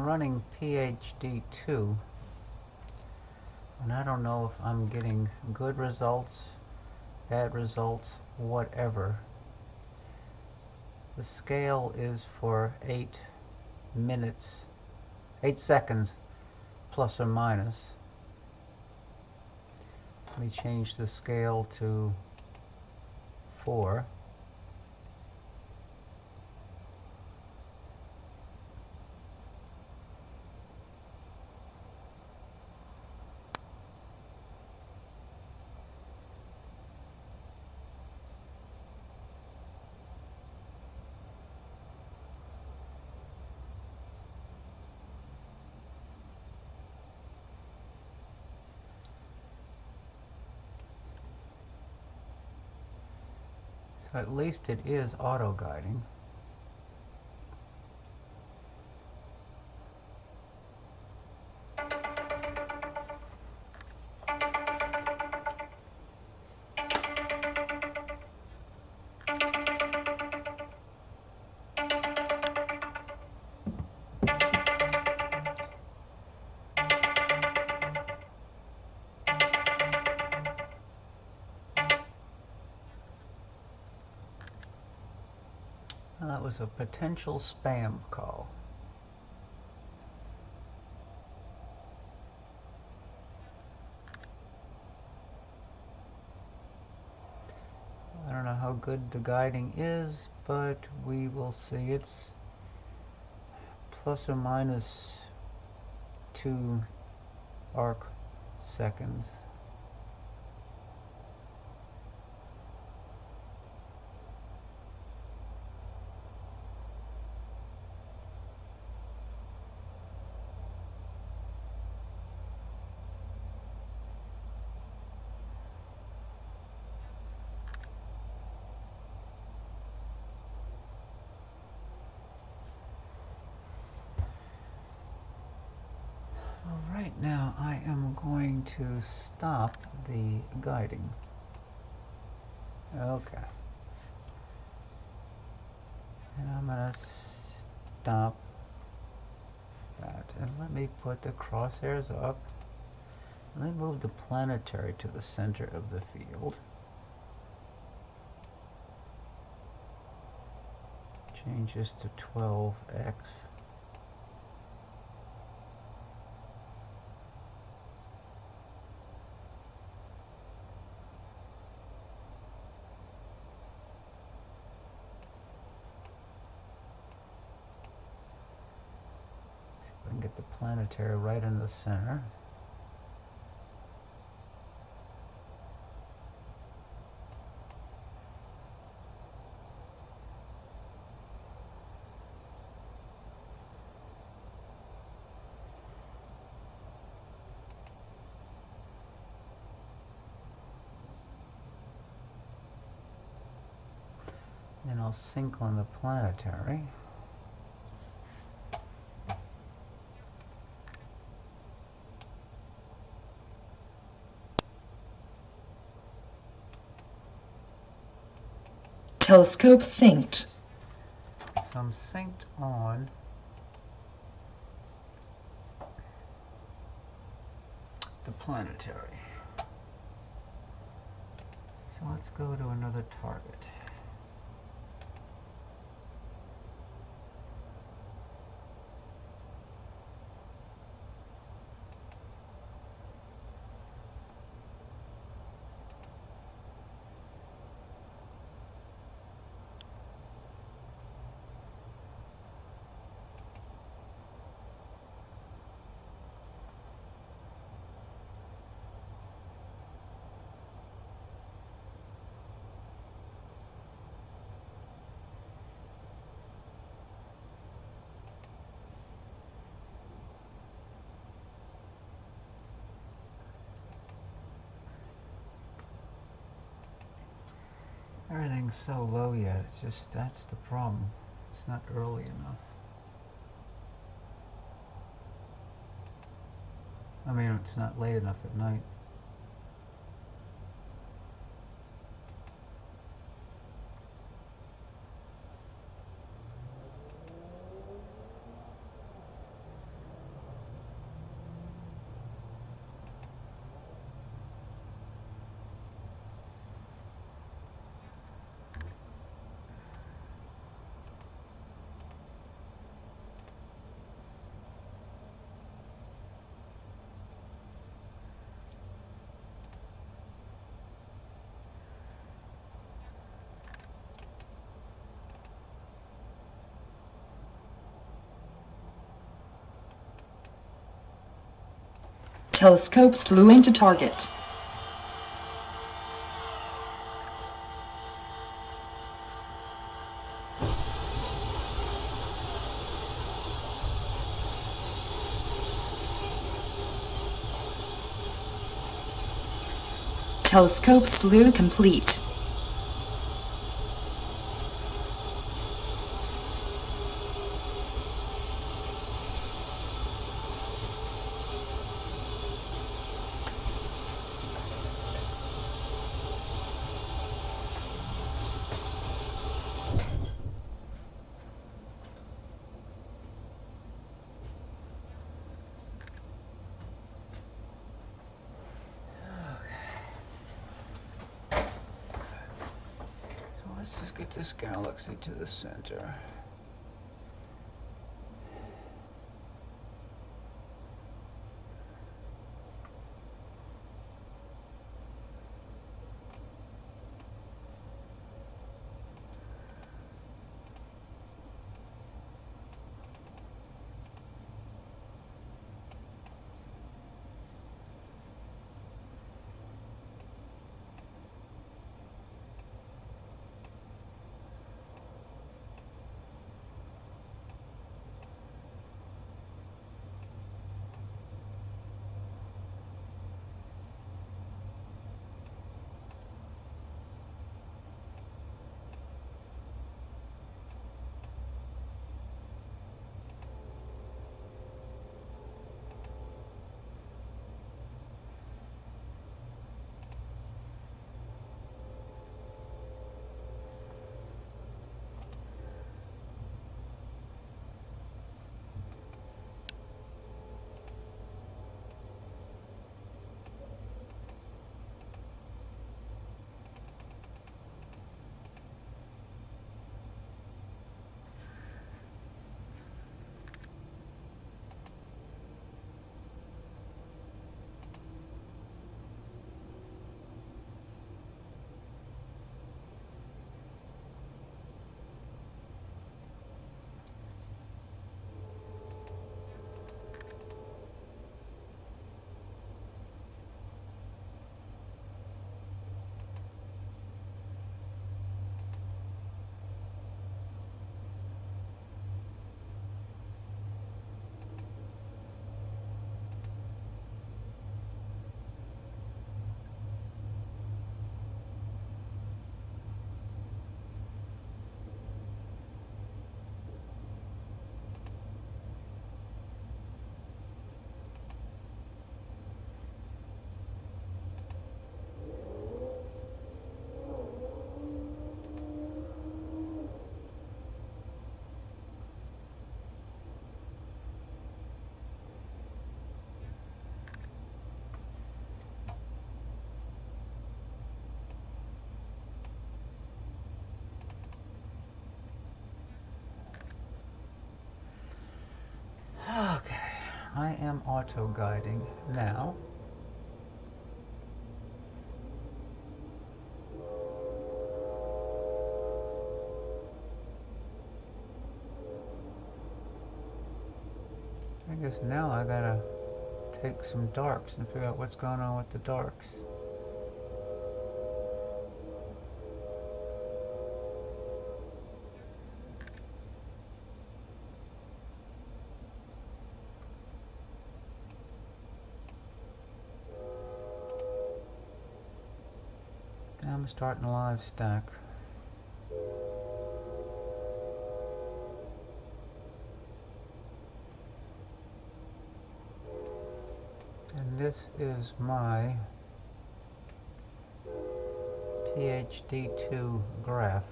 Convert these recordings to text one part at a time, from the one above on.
I'm running PhD 2, and I don't know if I'm getting good results, bad results, whatever. The scale is for 8 minutes, 8 seconds, plus or minus. Let me change the scale to 4. So at least it is auto-guiding. Well, that was a potential spam call. I don't know how good the guiding is, but we will see. It's plus or minus 2 arc seconds. Alright, now I am going to stop the guiding. Okay. And I'm going to stop that. And let me put the crosshairs up. Let me move the planetary to the center of the field. Change this to 12x. See if I can get the planetary right in the center. Then I'll sync on the planetary. Telescope synced. So I'm synced on the planetary. So let's go to another target. Everything's so low yet, it's just, that's the problem. It's not early enough. I mean, it's not late enough at night. Telescope slew into target. Telescope slew complete. Let's just get this galaxy to the center. Okay, I am auto-guiding now. I guess now I gotta take some darks and figure out what's going on with the darks. I'm starting a live stack. And this is my PhD2 graph.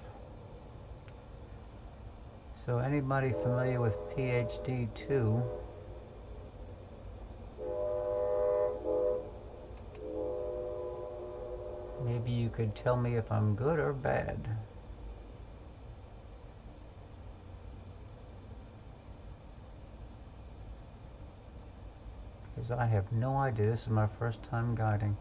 So anybody familiar with PhD2, maybe you could tell me if I'm good or bad. Because I have no idea. This is my first time guiding.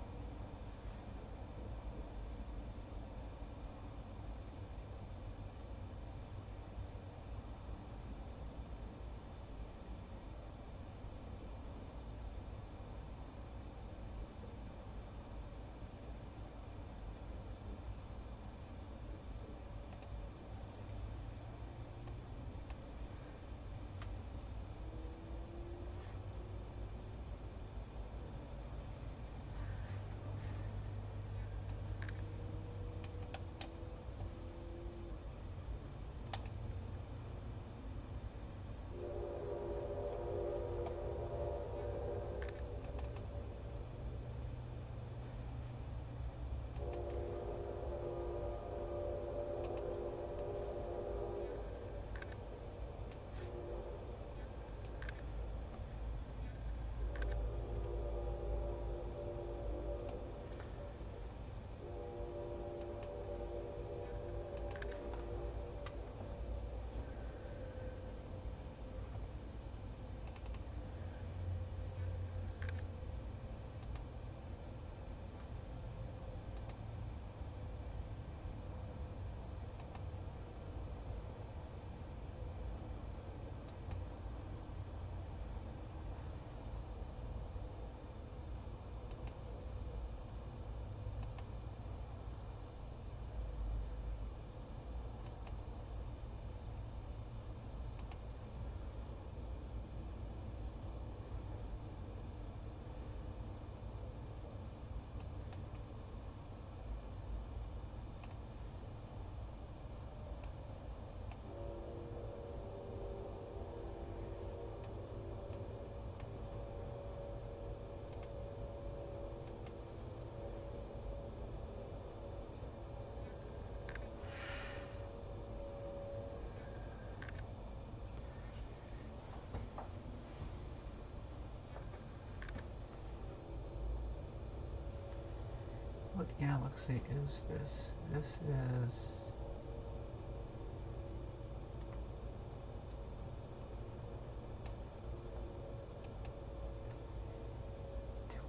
What galaxy is this? This is...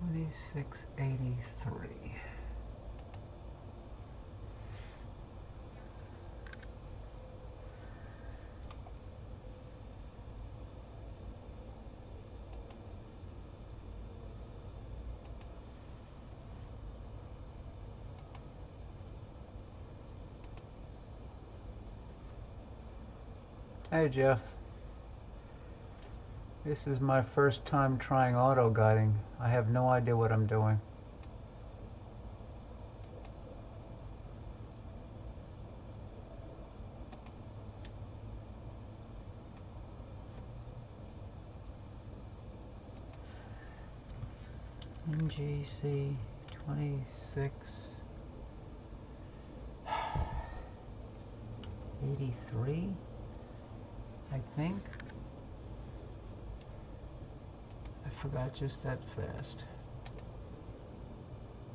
$2683. Hey Jeff, this is my first time trying auto guiding. I have no idea what I'm doing. NGC 2683, I think. I forgot just that fast.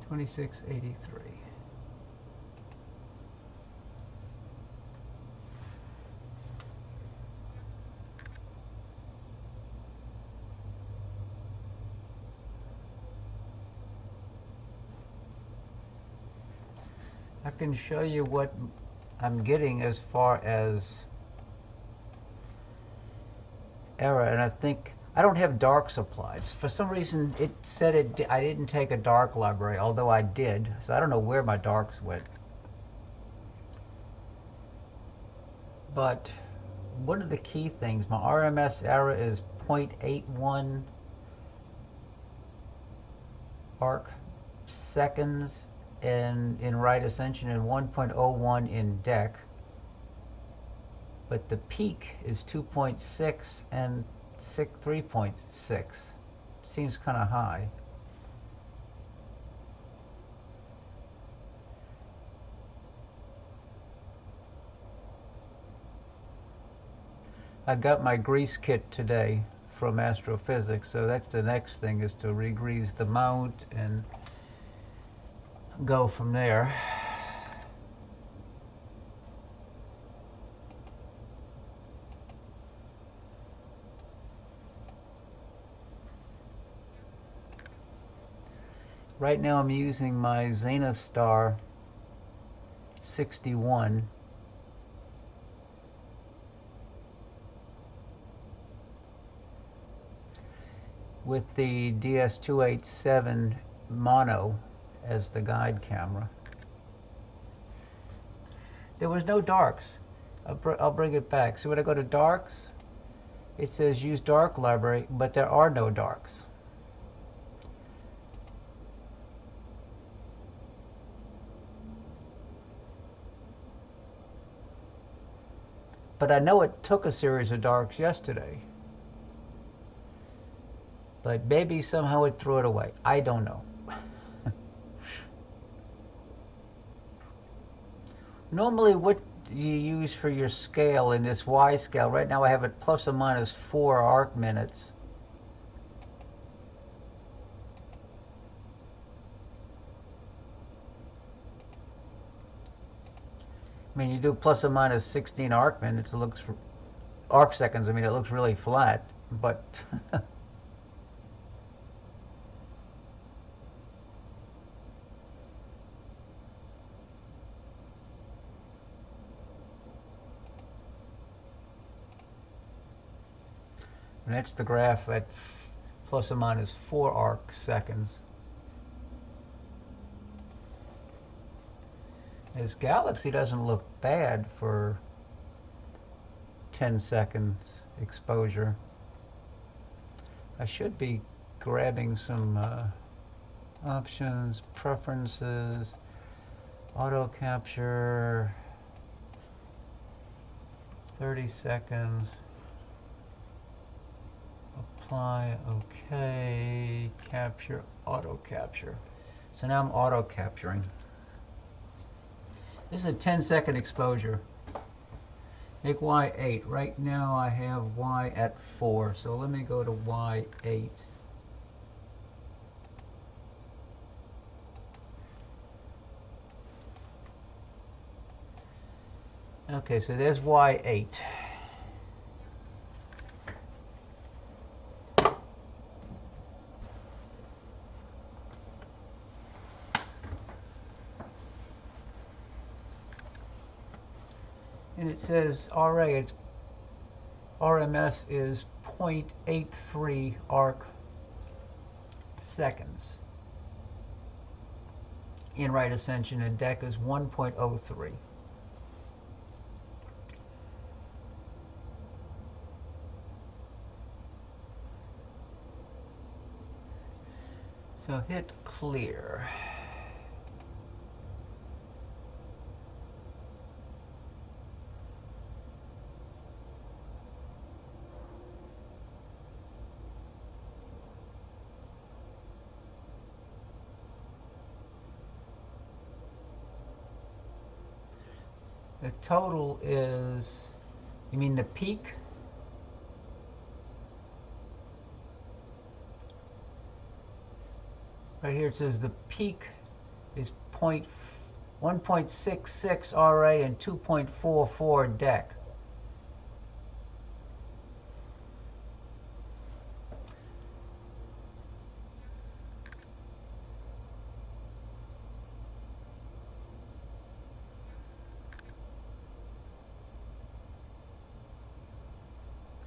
2683. I can show you what I'm getting as far as error, and I think I don't have darks applied. For some reason it said I didn't take a dark library, although I did, so I don't know where my darks went. But one of the key things, my RMS error is 0.81 arc seconds in right ascension and 1.01 in Dec, but the peak is 2.6 and 3.6. Seems kind of high. I got my grease kit today from Astrophysics, so that's the next thing, is to re-grease the mount and go from there. Right now I'm using my Zenithstar 61 with the DS287 mono as the guide camera. There was no darks. I'll bring it back. So when I go to darks, it says use dark library, but there are no darks. But I know it took a series of darks yesterday. But maybe somehow it threw it away. I don't know. Normally, what do you use for your scale in this Y scale? Right now I have it plus or minus 4 arc minutes. I mean, you do plus or minus 16 arc minutes, it looks, arc seconds, I mean, it looks really flat, but and that's the graph at plus or minus 4 arc seconds. This galaxy doesn't look bad for 10 seconds exposure. I should be grabbing some options, preferences, auto capture, 30 seconds, apply, okay, capture, auto capture. So now I'm auto capturing. This is a 10-second exposure. Make Y 8. Right now I have Y at 4, so let me go to Y 8. Okay, so there's Y8. And it says RA, its RMS is 0.83 arc seconds in right ascension, and Dec is 1.03. So hit clear. The total is, you mean the peak? Right here it says the peak is 1.66 RA and 2.44 Dec.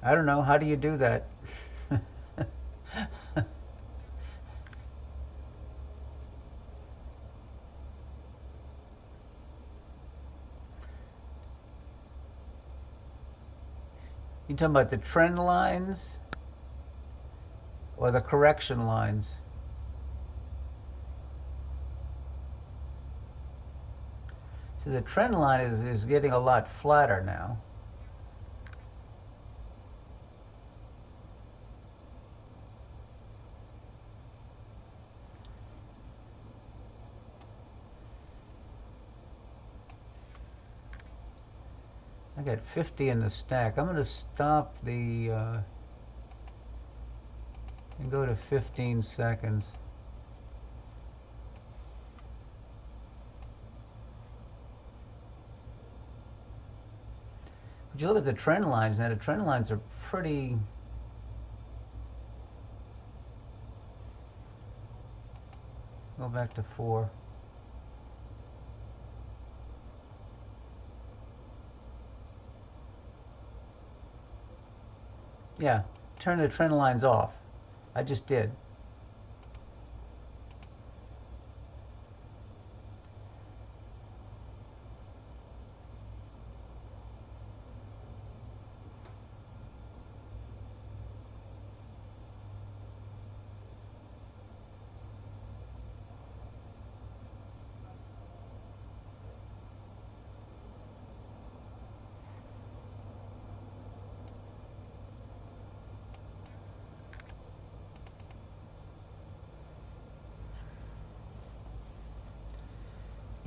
I don't know, how do you do that? You talking about the trend lines or the correction lines? So the trend line is getting a lot flatter now. I got 50 in the stack. I'm going to stop the and go to 15 seconds. But you look at the trend lines now, the trend lines are pretty... Go back to 4. Yeah, turn the trend lines off. I just did.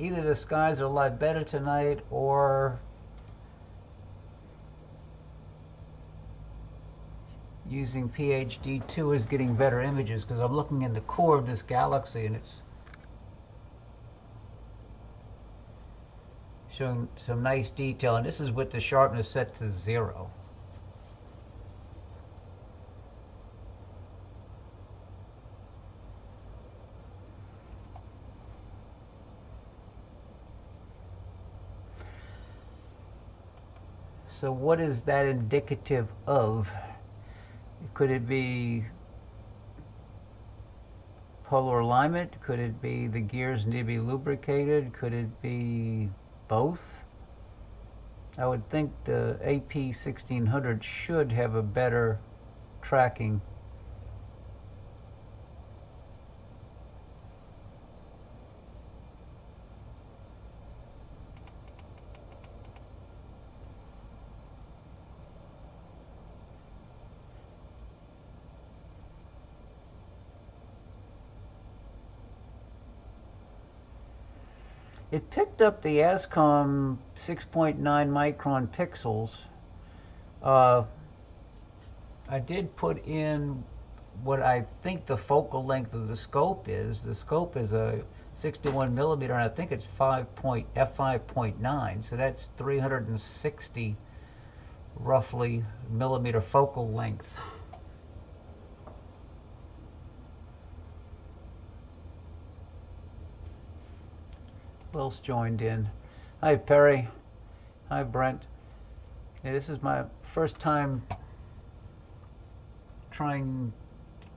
Either the skies are a lot better tonight, or using PhD2 is getting better images, because I'm looking in the core of this galaxy and it's showing some nice detail, and this is with the sharpness set to 0. So what is that indicative of? Could it be polar alignment? Could it be the gears need to be lubricated? Could it be both? I would think the AP 1600 should have a better tracking. It picked up the ASCOM 6.9 micron pixels. I did put in what I think the focal length of the scope is. The scope is a 61 millimeter, and I think it's f5.9, so that's 360 roughly millimeter focal length. Will's joined in. Hi Perry. Hi Brent. Yeah, this is my first time trying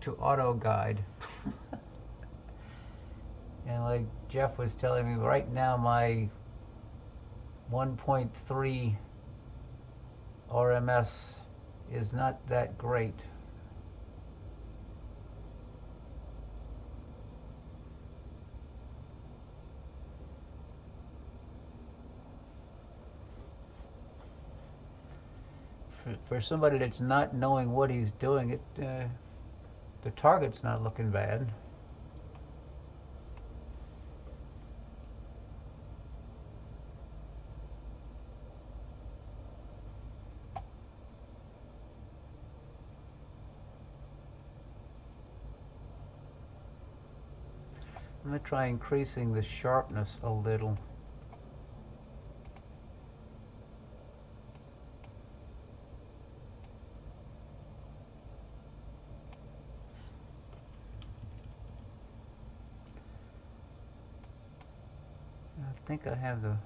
to auto guide. And like Jeff was telling me, right now my 1.3 RMS is not that great. For somebody that's not knowing what he's doing, the target's not looking bad. I'm going to try increasing the sharpness a little. I think I have the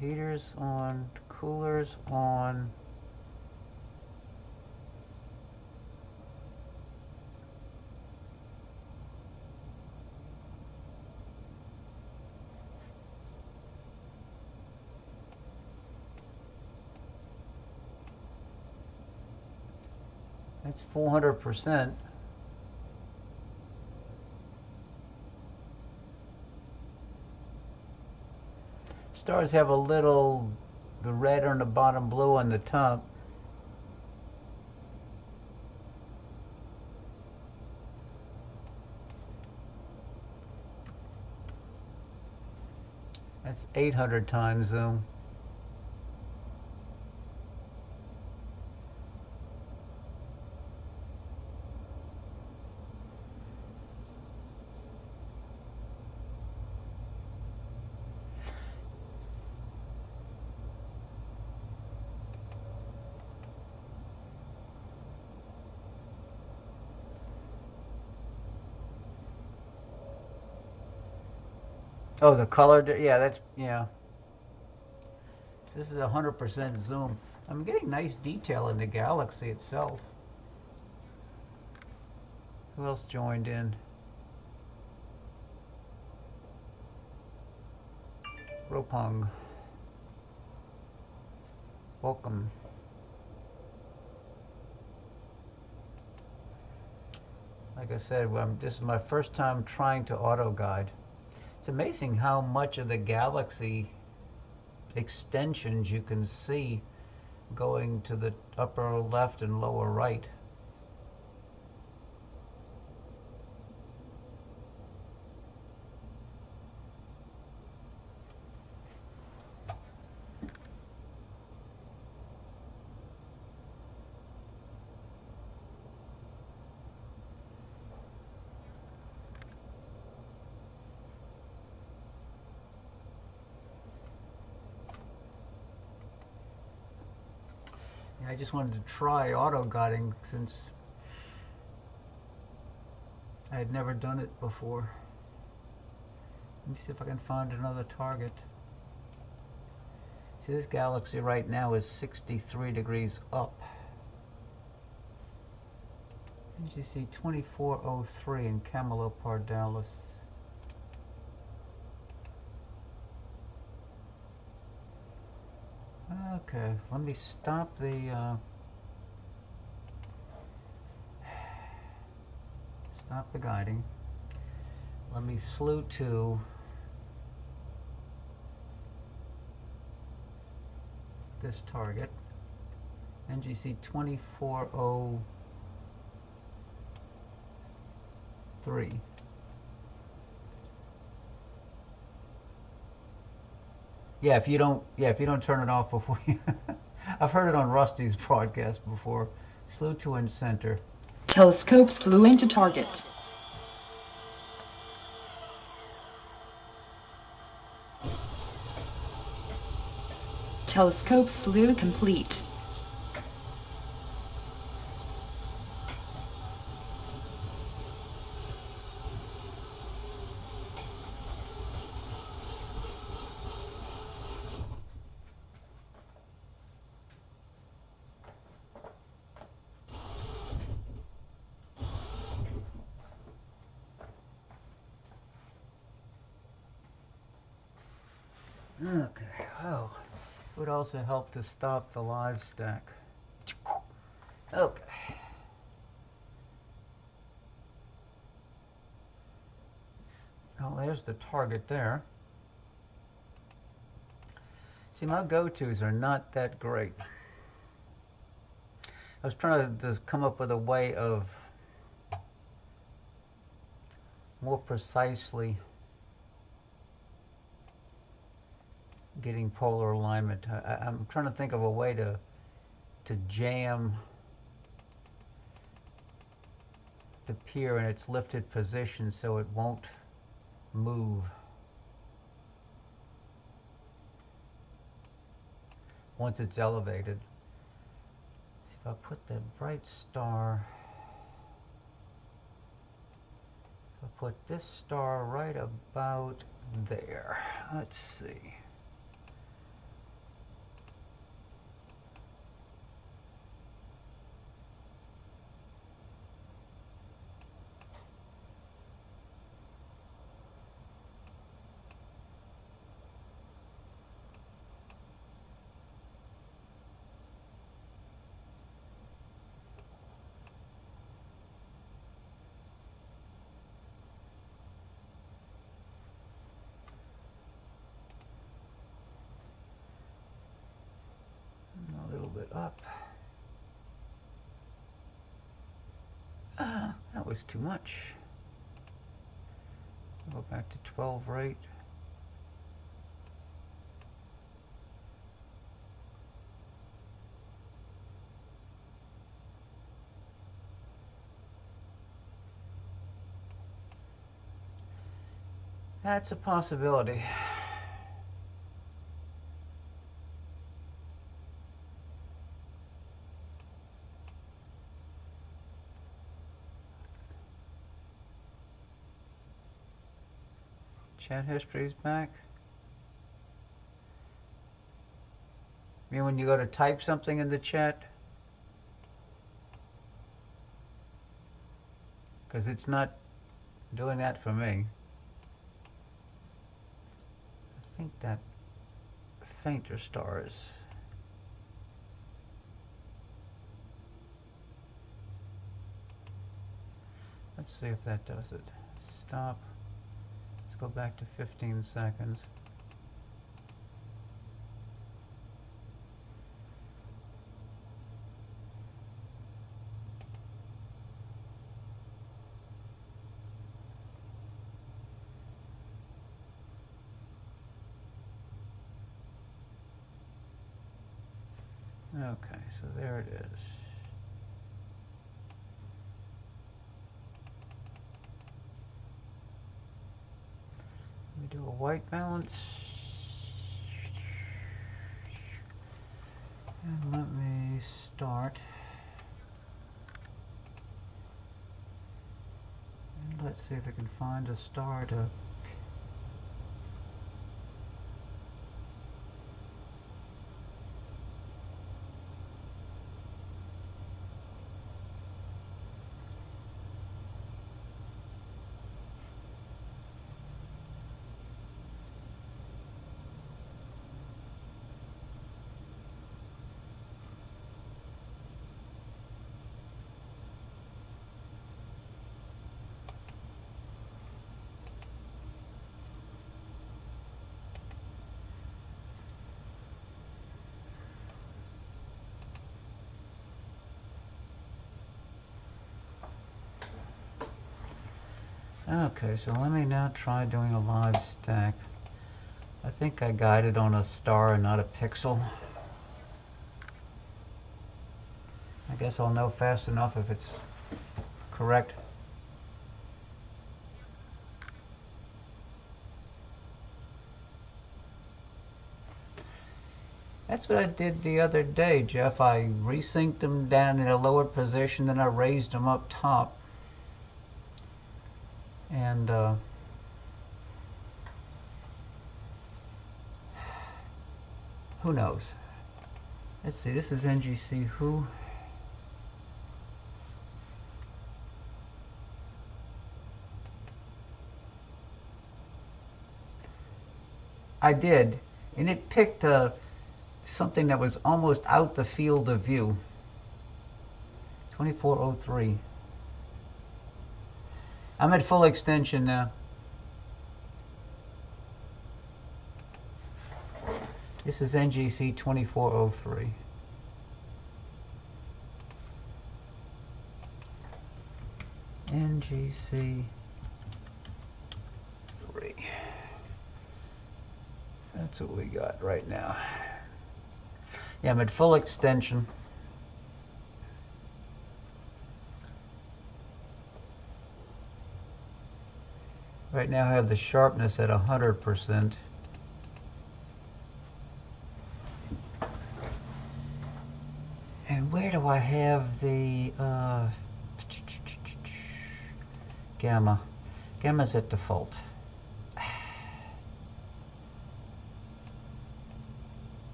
heaters on, coolers on. That's 400%. Stars have a little, the red on the bottom, blue on the top. That's 800 times zoom. Oh, the color, yeah, that's, yeah. So this is 100% zoom. I'm getting nice detail in the galaxy itself. Who else joined in? Ropong. Welcome. Like I said, this is my first time trying to auto guide. It's amazing how much of the galaxy extensions you can see going to the upper left and lower right. I just wanted to try auto guiding since I had never done it before. Let me see if I can find another target. See, this galaxy right now is 63 degrees up. As you see, 2403 in Camelot Pardalis. Okay, let me stop the guiding. Let me slew to this target, NGC 2403. Yeah, if you don't turn it off before you I've heard it on Rusty's broadcast before. Slew to in center. Telescope slew into target. Telescope slew complete. Okay, oh, it would also help to stop the live stack. Okay. Well, there's the target there. See, my go-tos are not that great. I was trying to just come up with a way of more precisely getting polar alignment. I'm trying to think of a way to jam the pier in its lifted position so it won't move once it's elevated. See if I put that bright star, if I put this star right about there. Let's see. A little bit up. That was too much. Go back to 12 rate. That's a possibility. Chat history's back. I mean, when you go to type something in the chat, because it's not doing that for me. I think that fainter star is. Let's see if that does it. Stop. Let's go back to 15 seconds. Okay, so there it is. Let me do a white balance. And let me start. And let's see if I can find a star to. Okay, so let me now try doing a live stack. I think I guided on a star and not a pixel. I guess I'll know fast enough if it's correct. That's what I did the other day, Jeff. I resynced them down in a lower position, then I raised them up top. And who knows? Let's see, this is NGC who? I did, and it picked something that was almost out the field of view. 2403. I'm at full extension now. This is NGC 2403. NGC 3. That's what we got right now. Yeah, I'm at full extension. Right now I have the sharpness at 100%. And where do I have the gamma? Gamma's at default.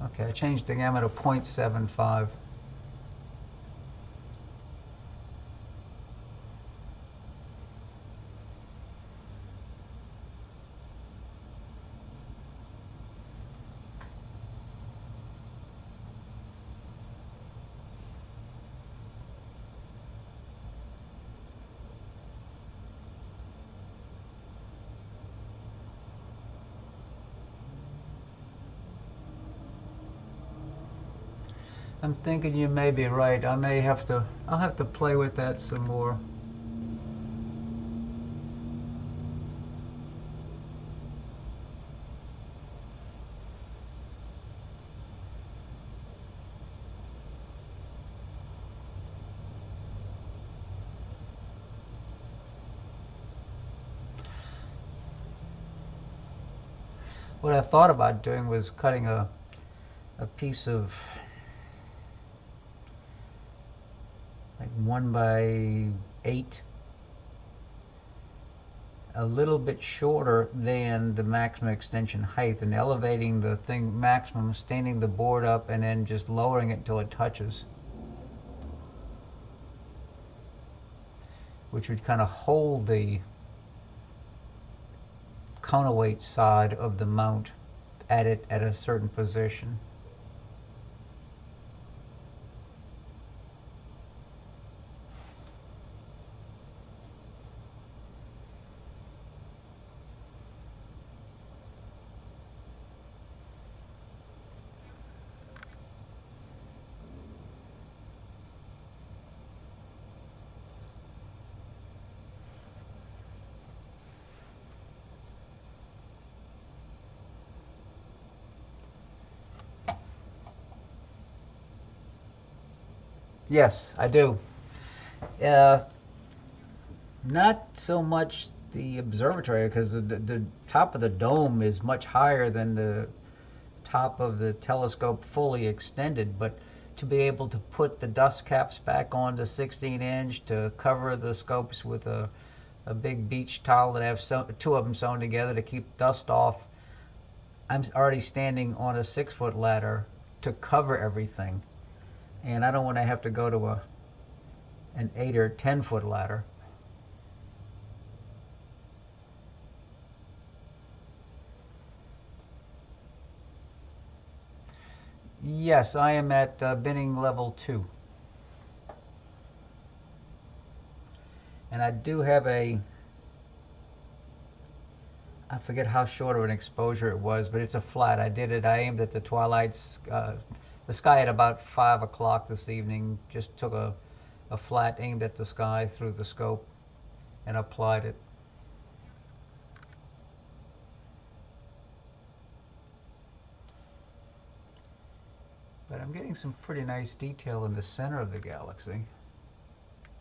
Okay, I changed the gamma to 0.75. I'm thinking you may be right. I'll have to play with that some more. What I thought about doing was cutting a piece of like 1/8, a little bit shorter than the maximum extension height, and elevating the thing maximum, standing the board up, and then just lowering it until it touches, which would kind of hold the counterweight side of the mount at a certain position. Yes, I do. Not so much the observatory, because the top of the dome is much higher than the top of the telescope fully extended, but to be able to put the dust caps back on the 16-inch, to cover the scopes with a big beach towel that I have two of them sewn together to keep dust off. I'm already standing on a 6-foot ladder to cover everything, and I don't want to have to go to an 8 or 10-foot ladder. Yes, I am at binning level 2. And I do have I forget how short of an exposure it was, but it's a flat. I aimed at the twilights, the sky at about 5 o'clock this evening. Just took a flat, aimed at the sky through the scope, and applied it. But I'm getting some pretty nice detail in the center of the galaxy.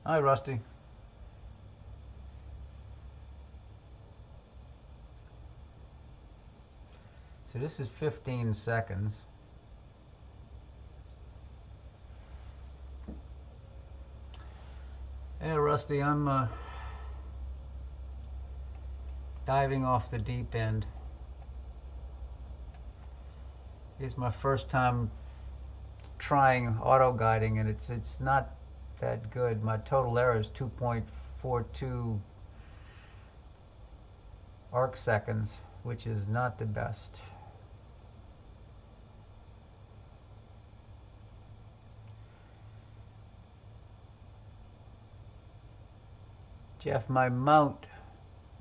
Hi, Rusty. So this is 15 seconds. Hey, Rusty, I'm diving off the deep end. It's my first time trying auto guiding, and it's not that good. My total error is 2.42 arc seconds, which is not the best. Jeff, my mount,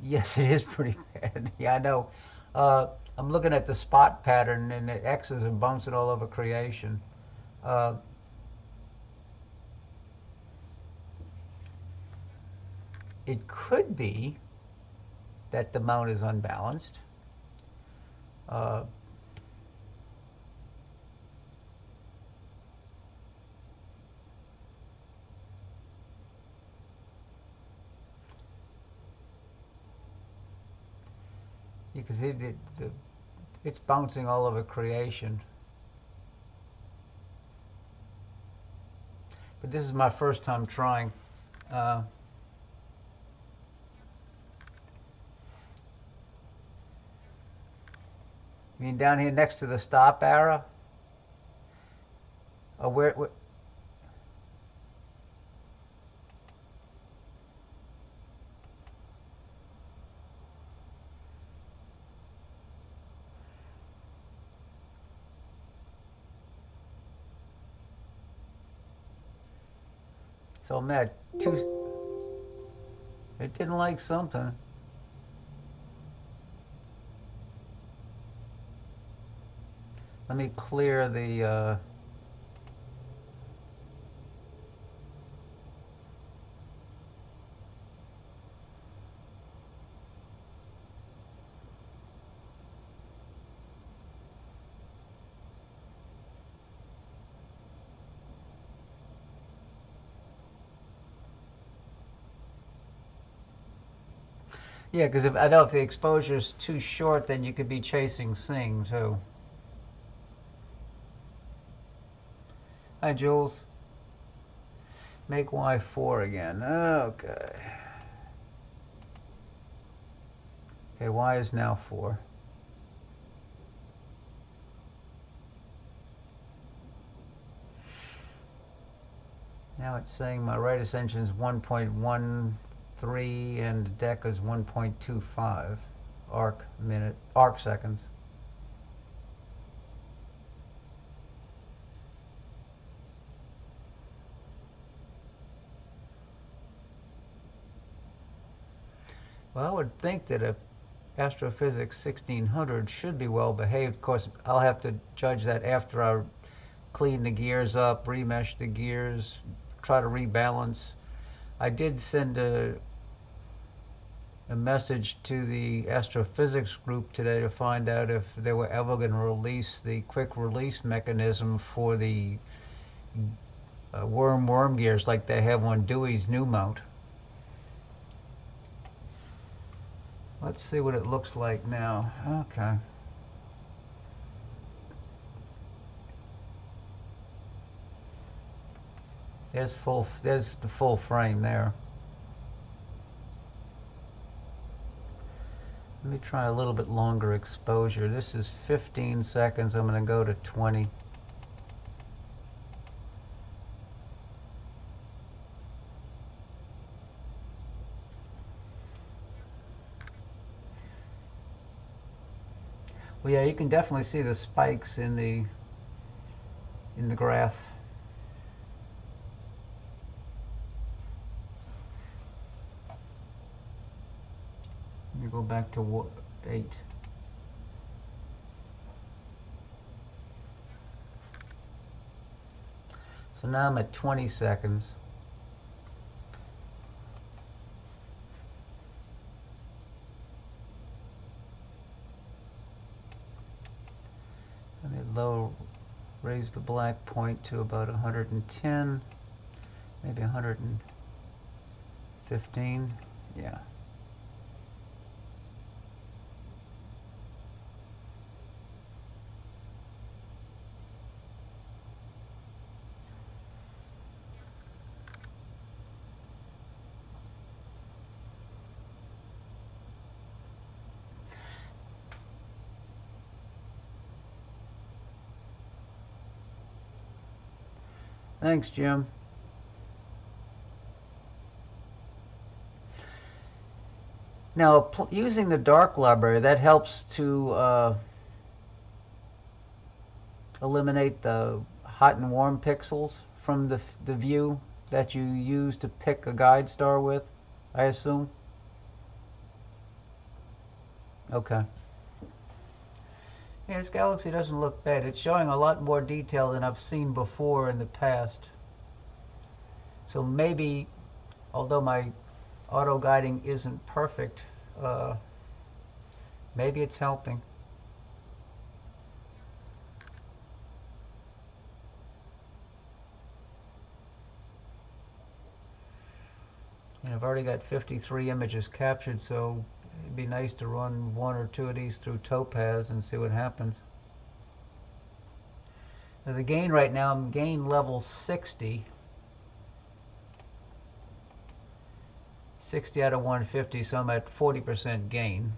yes, it is pretty bad. Yeah, I know. I'm looking at the spot pattern, and the X's are bouncing all over creation. It could be that the mount is unbalanced. You can see it's bouncing all over creation. But this is my first time trying. I mean, down here next to the stop arrow. Where so I'm at it didn't like something. Let me clear the yeah, because I know if the exposure is too short, then you could be chasing Sing too. Hi, Jules. Make Y4 again. Okay. Okay, Y is now 4. Now it's saying my right ascension is 1.13 and the Dec is 1.25 arc seconds. Well, I would think that a Astrophysics 1600 should be well behaved. Of course, I'll have to judge that after I clean the gears up, remesh the gears, try to rebalance. I did send a message to the astrophysics group today to find out if they were ever going to release the quick release mechanism for the worm gears like they have on Dewey's new mount. Let's see what it looks like now. Okay. There's the full frame there. Let me try a little bit longer exposure. This is 15 seconds. I'm going to go to 20. Well, yeah, you can definitely see the spikes in the graph. Let me go back to 8. So now I'm at 20 seconds. Let me low raise the black point to about 110, maybe 115, yeah. Thanks, Jim. Now, using the dark library, that helps to eliminate the hot and warm pixels from the view that you use to pick a guide star with, I assume? Okay. Yeah, this galaxy doesn't look bad. It's showing a lot more detail than I've seen before in the past. So maybe, although my auto guiding isn't perfect, maybe it's helping. And I've already got 53 images captured, so it'd be nice to run one or two of these through Topaz and see what happens. Now the gain right now, I'm gain level 60. 60 out of 150, so I'm at 40% gain.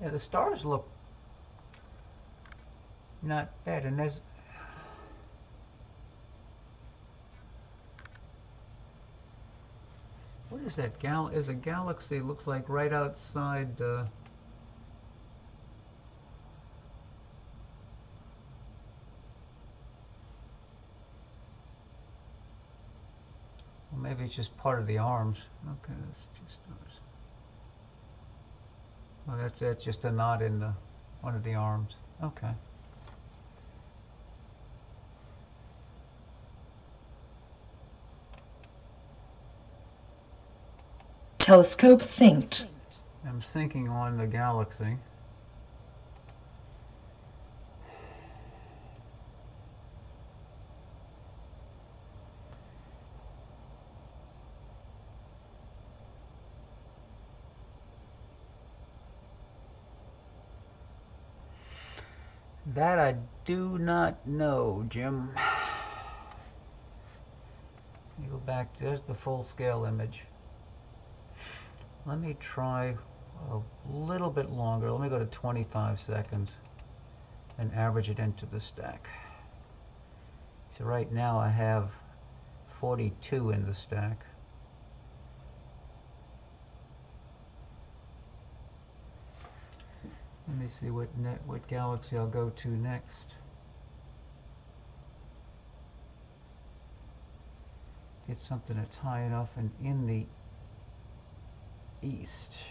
Yeah, the stars look not bad, and there's what is that? Is a galaxy looks like right outside. Well, maybe it's just part of the arms. Okay, that's two stars. Well, that's just a knot in one of the arms. Okay. Telescope synced. I'm syncing on the galaxy. That I do not know, Jim. Let me go back. There's the full scale image. Let me try a little bit longer. Let me go to 25 seconds and average it into the stack. So right now I have 42 in the stack. Let me see what galaxy I'll go to next. Get something that's high enough and in the east.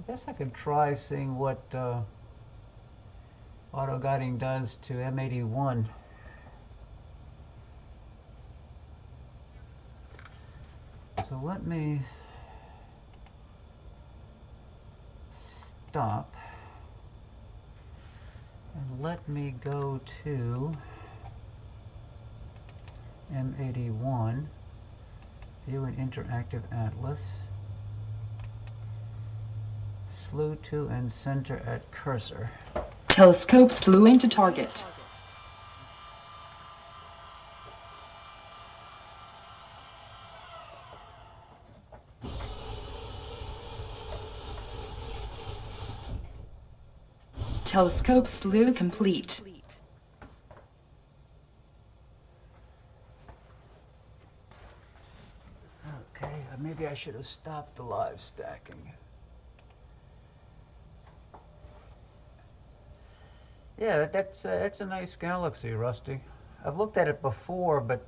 I guess I could try seeing what auto guiding does to M81. So let me stop and let me go to M81, view an interactive atlas. Slew to and center at cursor. Telescope slew into target. Telescope slew complete. Okay, maybe I should have stopped the live stacking. Yeah, that's a nice galaxy, Rusty. I've looked at it before, but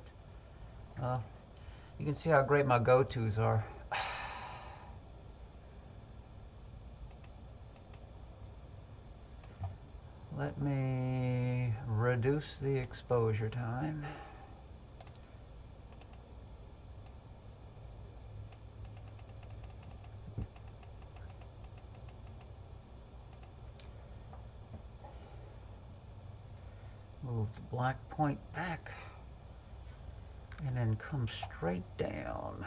you can see how great my go-tos are. Let me reduce the exposure time. Move the black point back and then come straight down.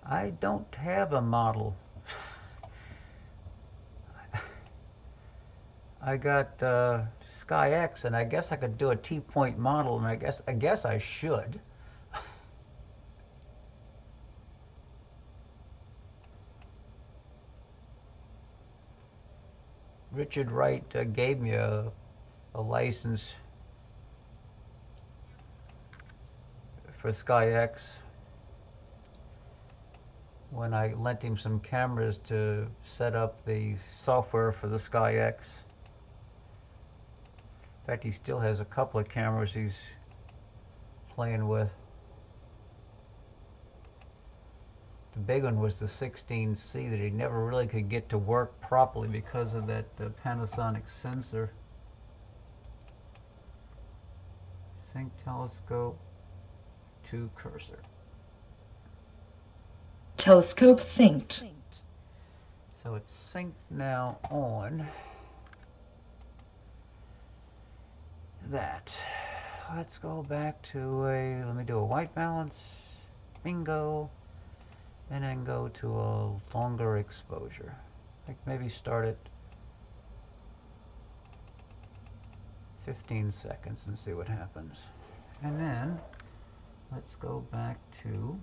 I don't have a model. I got SkyX, and I guess I could do a T-point model, and I guess I should. Richard Wright gave me a license for SkyX when I lent him some cameras to set up the software for the SkyX. In fact, he still has a couple of cameras he's playing with. The big one was the 16C that he never really could get to work properly because of that Panasonic sensor. Sync telescope to cursor. Telescope synced. So it's synced now on that. Let's go back to let me do a white balance, bingo, and then go to a longer exposure. Like maybe start at 15 seconds and see what happens. And then let's go back to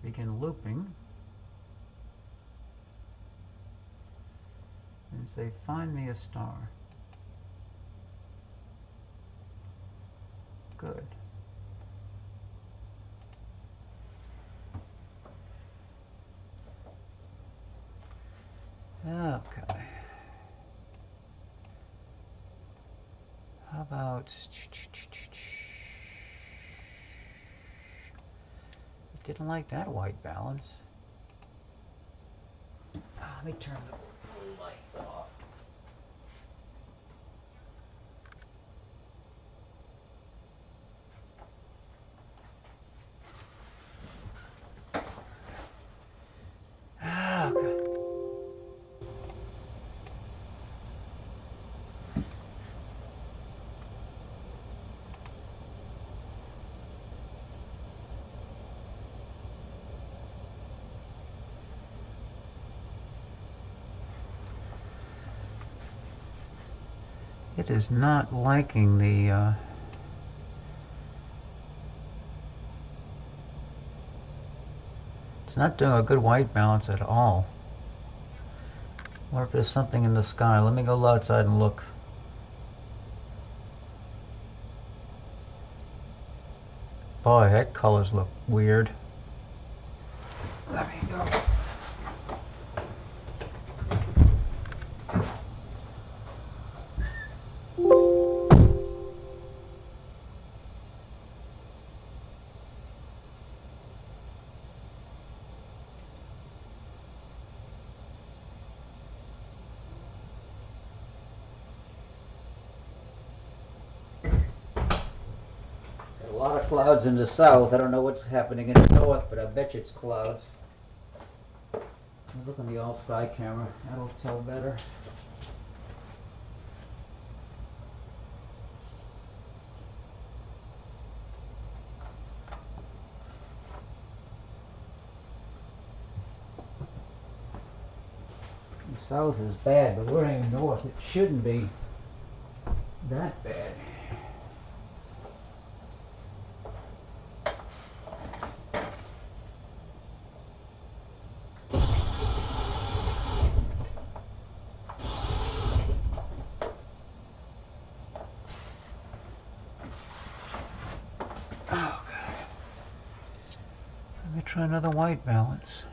begin looping and say find me a star. Good. Okay. How about didn't like that white balance. Let me turn the blue lights off. Okay. It is not liking the it's not doing a good white balance at all. Or if there's something in the sky. Let me go outside and look. Boy, that colors look weird. Let me go. A lot of clouds in the south. I don't know what's happening in the north, but I bet you it's clouds. Look on the all-sky camera. That'll tell better. The south is bad, but we're in the north. It shouldn't be that bad. try another white balance.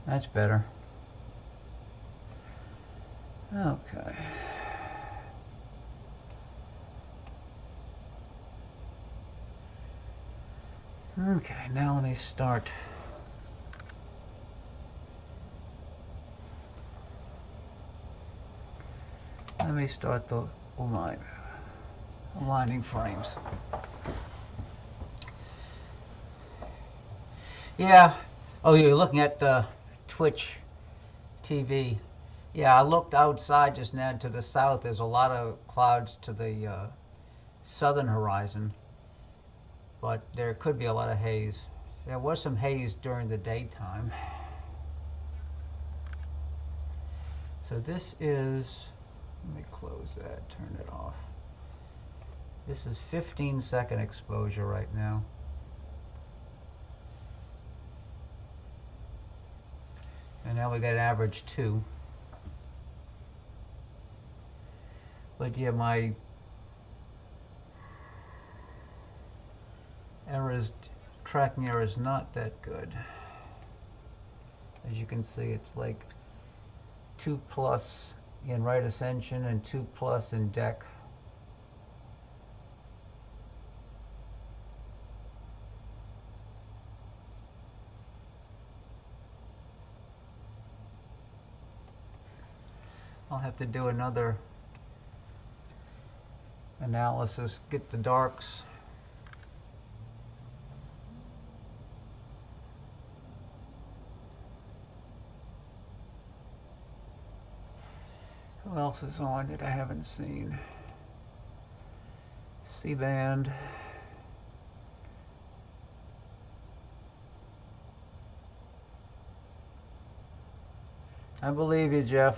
That's better. Okay. Okay, now let me start. Let me start the aligning frames. Yeah. Oh, you're looking at the Twitch TV. Yeah, I looked outside just now to the south. There's a lot of clouds to the southern horizon, but there could be a lot of haze. There was some haze during the daytime. So this is, let me close that, turn it off. This is 15-second exposure right now. And now we got average 2. But yeah, my tracking error is not that good. As you can see, it's like 2+ in right ascension and 2+ in Dec. I'll have to do another analysis, get the darks. Who else is on that I haven't seen? C-band. I believe you, Jeff.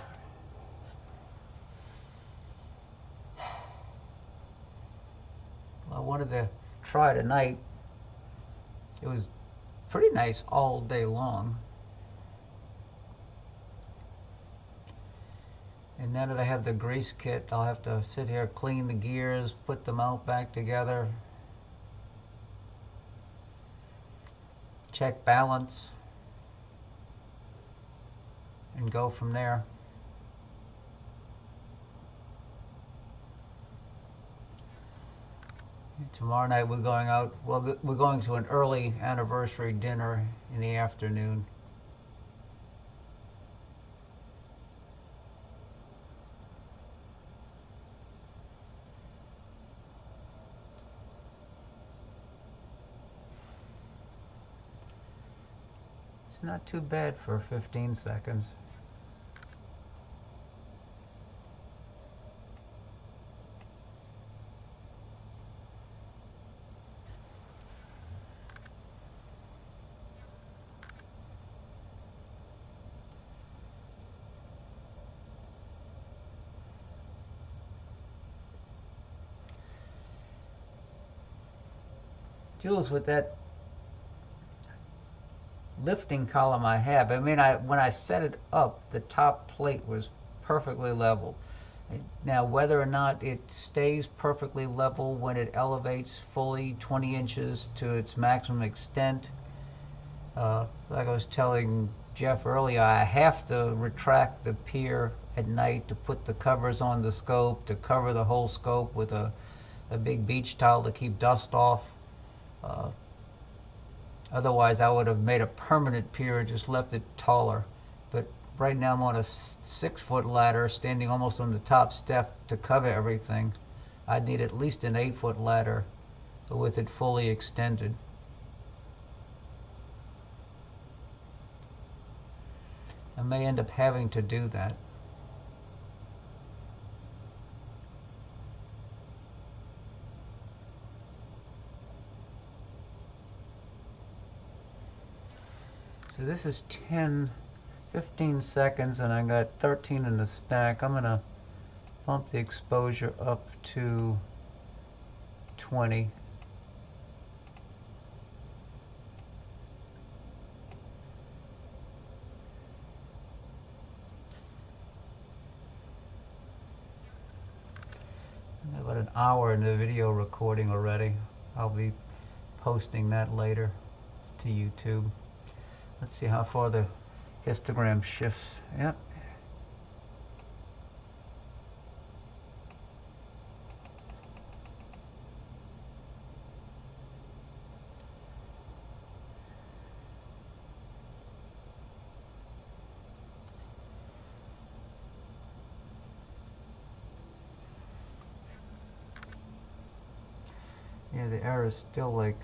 Well, I wanted to try tonight. It was pretty nice all day long. And now that I have the grease kit, I'll have to sit here, clean the gears, put them out back together, check balance, and go from there. Tomorrow night we're going out, well, we're going to an early anniversary dinner in the afternoon. It's not too bad for 15 seconds. Jules, with that lifting column I have, I mean, when I set it up, the top plate was perfectly level. Now, whether or not it stays perfectly level when it elevates fully 20 inches to its maximum extent, like I was telling Jeff earlier, I have to retract the pier at night to put the covers on the scope, to cover the whole scope with a big beach towel to keep dust off. Otherwise, I would have made a permanent pier and just left it taller. But right now, I'm on a 6-foot ladder, standing almost on the top step to cover everything. I'd need at least an 8-foot ladder with it fully extended. I may end up having to do that. So this is 15 seconds, and I got 13 in the stack. I'm going to bump the exposure up to 20. an hour in the video recording already. I'll be posting that later to YouTube. Let's see how far the histogram shifts. Yep. Yeah, the error is still like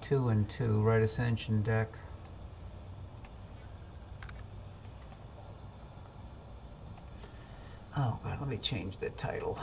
2 and 2, right ascension deck. Oh god, let me change the title.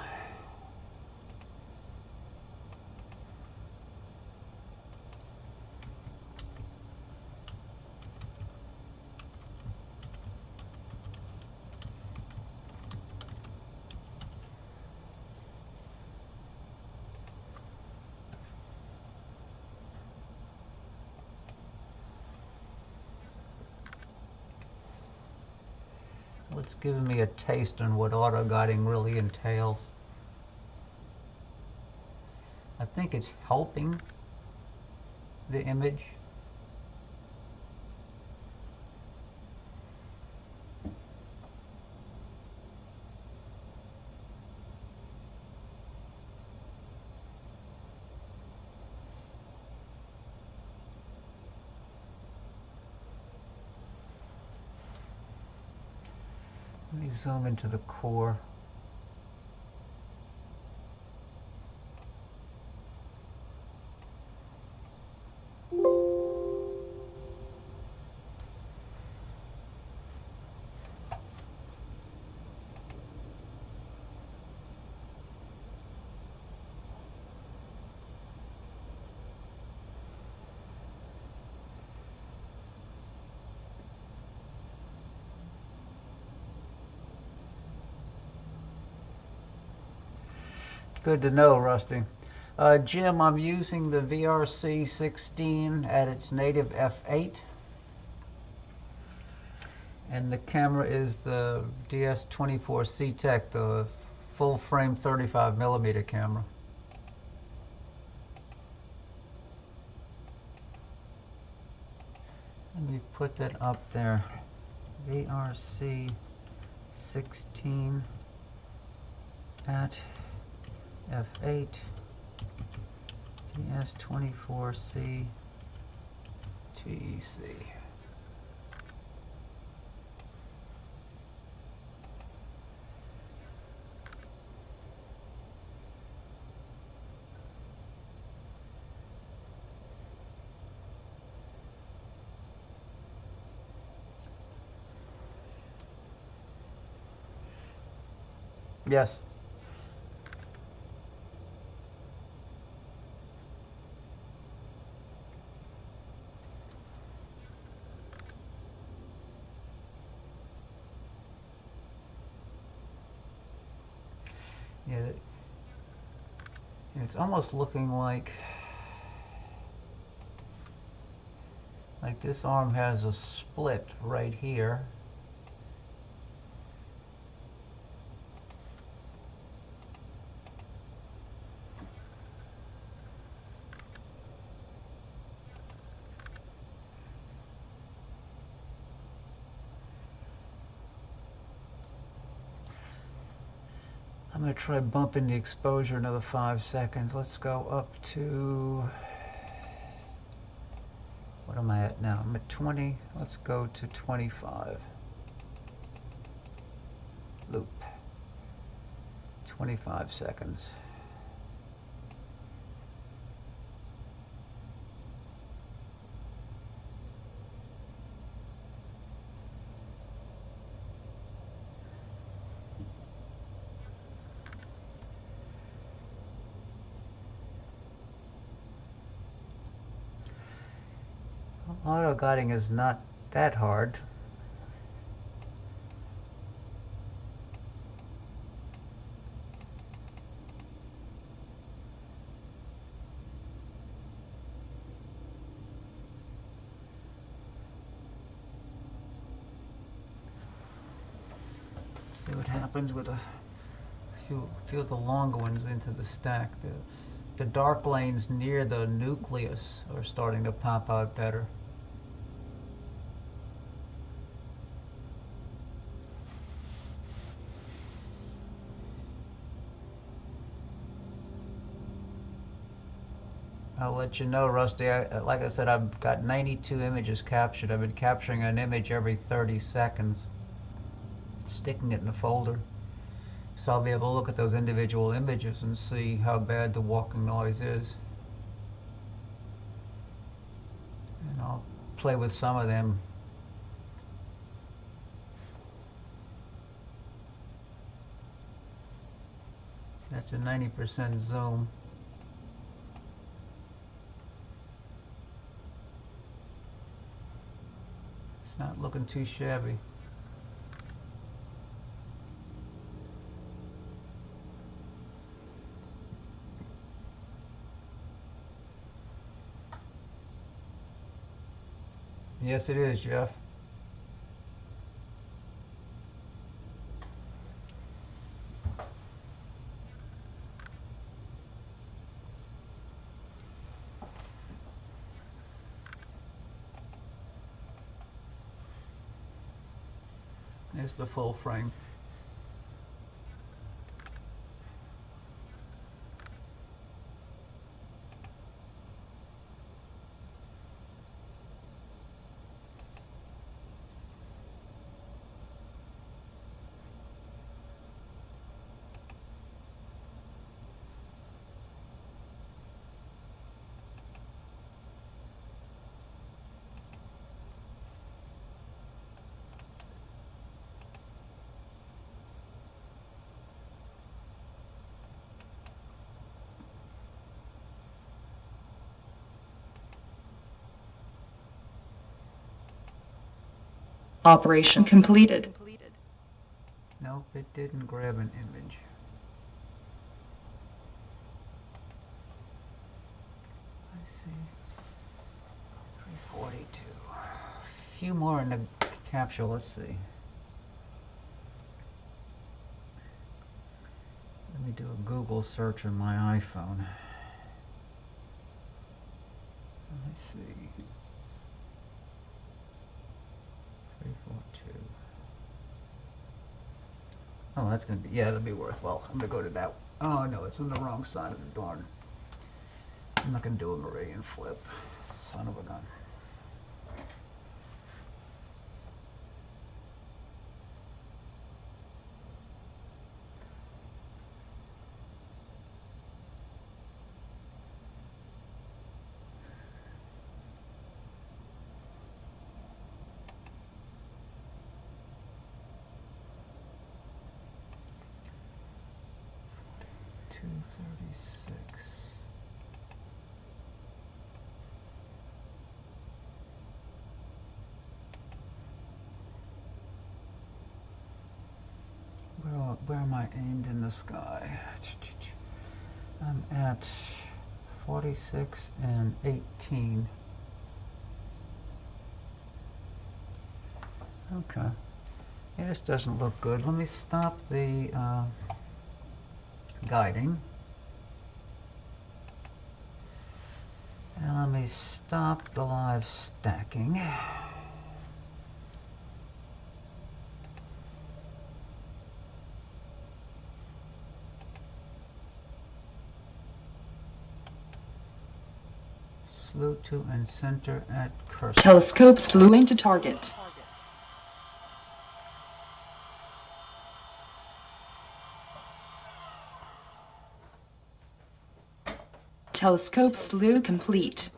It's giving me a taste on what auto guiding really entails. I think it's helping the image. Let me zoom into the core. Good to know, Rusty. Jim, I'm using the VRC16 at its native f8. And the camera is the DS24cTEC, the full frame 35mm camera. Let me put that up there. VRC16 at f8 DS24cTEC. Yes. Yeah, it's almost looking like this arm has a split right here. I'm going to try bumping the exposure another 5 seconds. Let's go up to, what am I at now? I'm at 20. Let's go to 25. Loop. 25 seconds. Auto guiding is not that hard. Let's see what happens with a few of the longer ones into the stack. The dark lanes near the nucleus are starting to pop out better. I'll let you know, Rusty. Like I said, I've got 92 images captured. I've been capturing an image every 30 seconds, sticking it in a folder. So I'll be able to look at those individual images and see how bad the walking noise is. And I'll play with some of them. So that's a 90% zoom. It's not looking too shabby. Yes, it is, Jeff. There's the full frame. Operation completed. Nope, it didn't grab an image. I see. 342. A few more in the capsule. Let's see. Let me do a Google search on my iPhone. Let's see. 342. Oh, that's gonna be, yeah, that'll be worthwhile. I'm gonna go to that. Oh no, it's on the wrong side of the darn. I'm not gonna do a meridian flip. Son of a gun. Where am I aimed in the sky? I'm at 46 and 18. Okay. Yeah, this doesn't look good. Let me stop the guiding. And let me stop the live stacking. Slew to and center at cursor. Telescope slew into target. Telescope slew complete.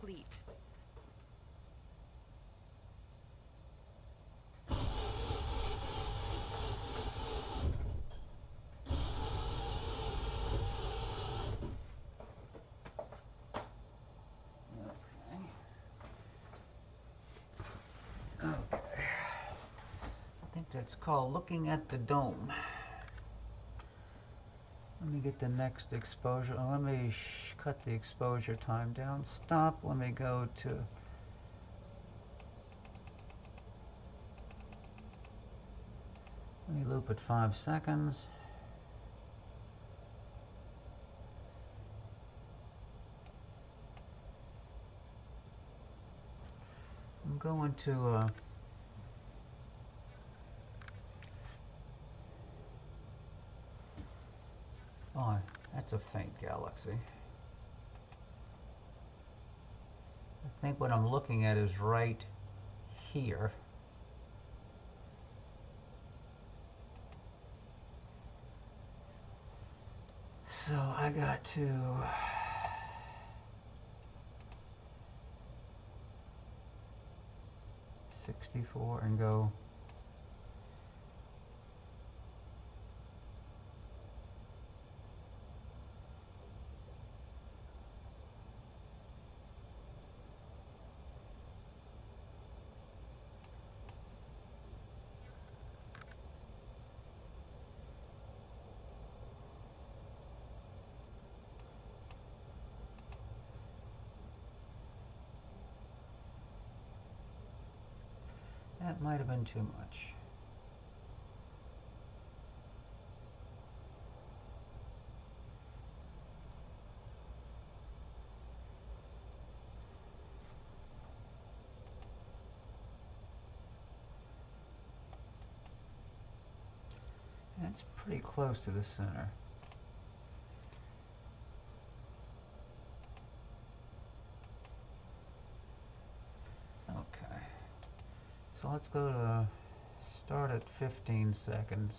Okay. I think that's called looking at the dome. Let me get the next exposure. Oh, let me cut the exposure time down. Stop. Let me go to... Let me loop at 5 seconds. go into oh, that's a faint galaxy. I think what I'm looking at is right here. So I got to 64 and go that might have been too much. That's pretty close to the center. Okay. So let's go to start at 15 seconds.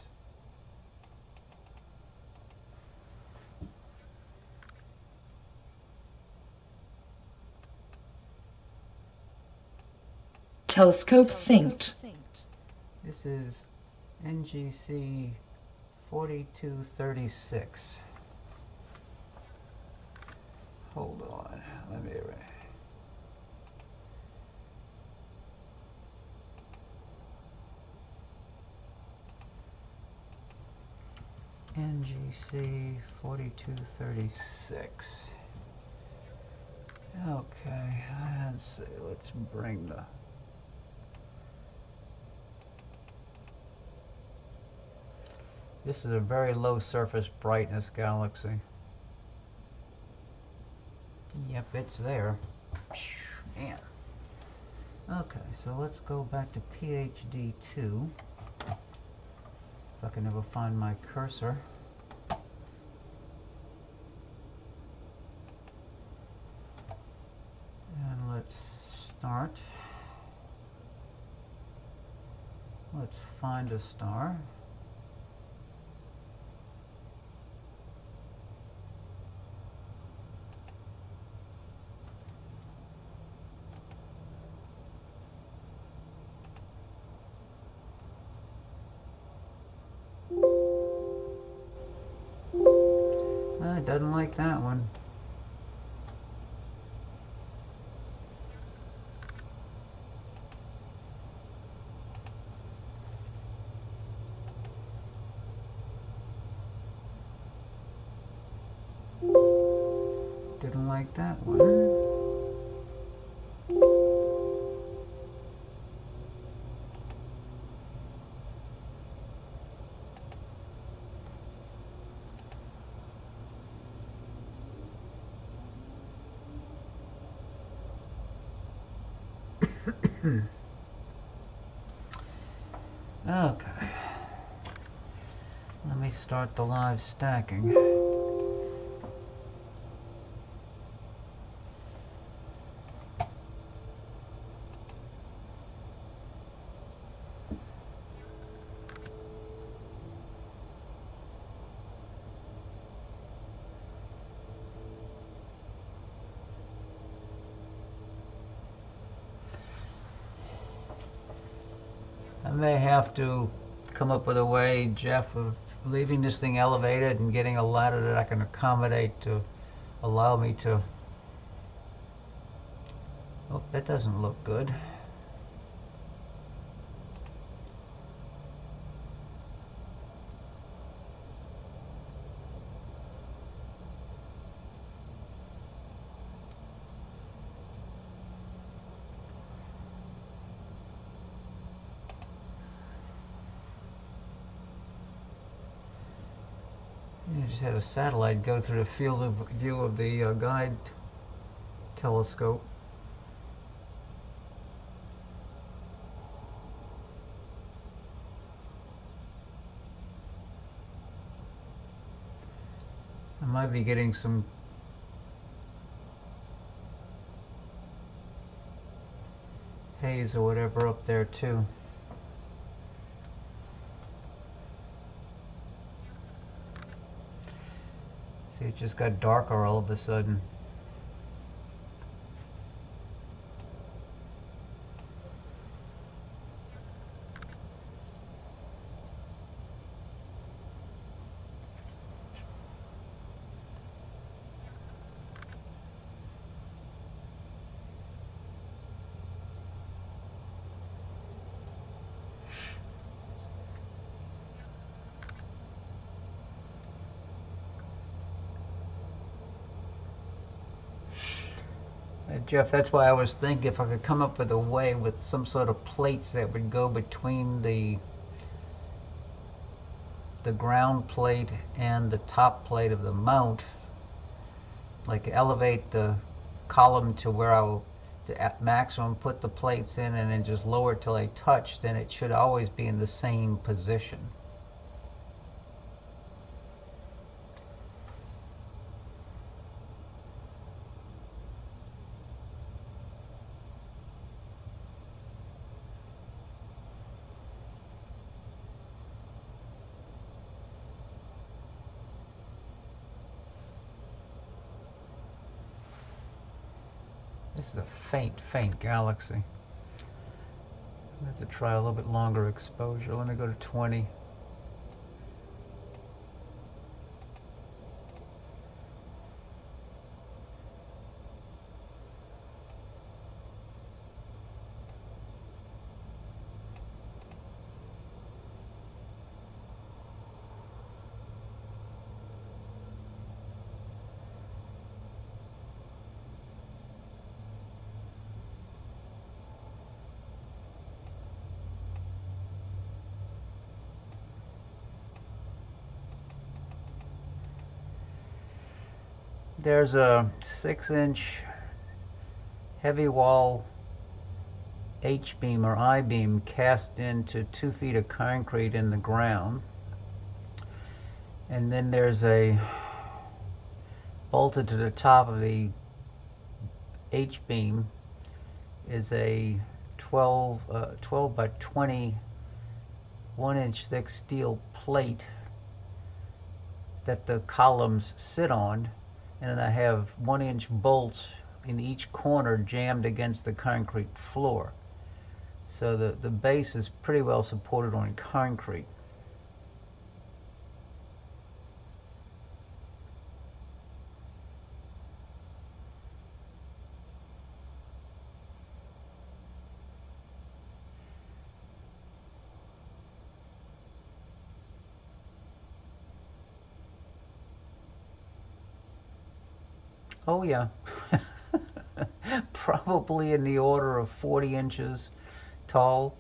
Telescope synced. This is NGC 4236. Hold on, let me NGC 4236. Okay, let's see, let's bring the this is a very low surface brightness galaxy. Yep, it's there. Man. Okay, so let's go back to PhD 2. If I can ever find my cursor. And let's start. Let's find a star. It doesn't like that one. Didn't like that one. Okay. Let me start the live stacking. I may have to come up with a way, Jeff, of leaving this thing elevated and getting a ladder that I can accommodate to allow me to... Oh, that doesn't look good. You just had a satellite go through the field of view of the guide telescope. I might be getting some haze or whatever up there too. See, it just got darker all of a sudden. Jeff, that's why I was thinking if I could come up with a way with some sort of plates that would go between the ground plate and the top plate of the mount, like elevate the column to where I will at maximum put the plates in and then just lower it till they touch, then it should always be in the same position. This is a faint galaxy. I have to try a little bit longer exposure. Let me go to 20. There's a 6-inch heavy wall H-beam or I-beam cast into 2 feet of concrete in the ground. And then there's a bolted to the top of the H-beam is a 12 by 20 1-inch thick steel plate that the columns sit on, and then I have 1-inch bolts in each corner jammed against the concrete floor. So the base is pretty well supported on concrete. Oh yeah, probably in the order of 40 inches tall.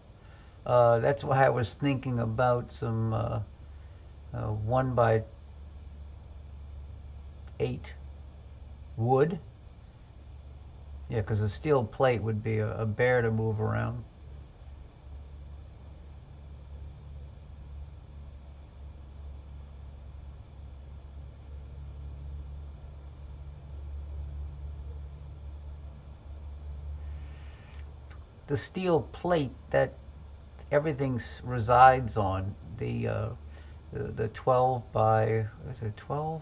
That's why I was thinking about some 1 by 8 wood. Yeah, because a steel plate would be a bear to move around. The steel plate that everything resides on, the 12 by, is it 12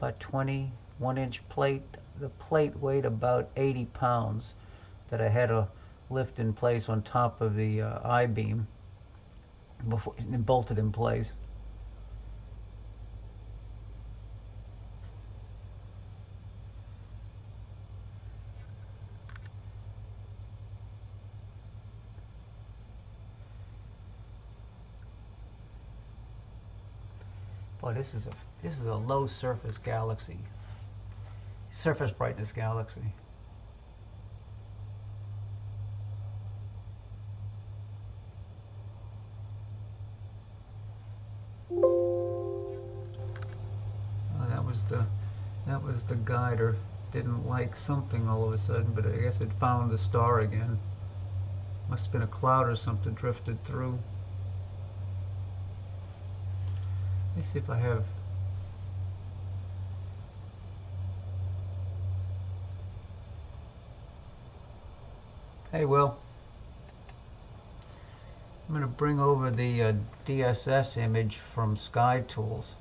by 20 1-inch plate. The plate weighed about 80 pounds that I had to lift in place on top of the I-beam before and bolted in place. Boy, this is a low surface galaxy, surface brightness galaxy. That was the guider. Didn't like something all of a sudden, but I guess it found the star again. Must have been a cloud or something drifted through. Let me see if I have Hey, Will. I'm going to bring over the DSS image from Sky Tools.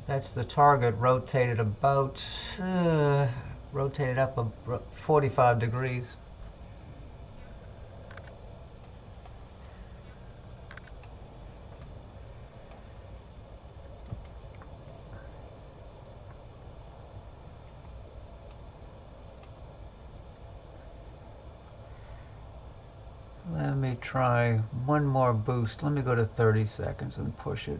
That's the target rotated about, rotated up 45 degrees. Let me try one more boost. Let me go to 30 seconds and push it.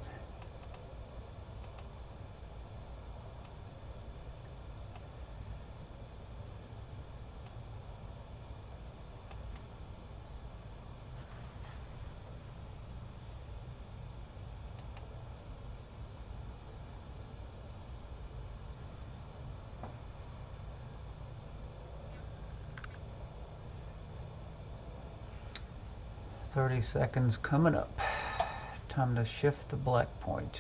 "30 seconds coming up. Time to shift the black point."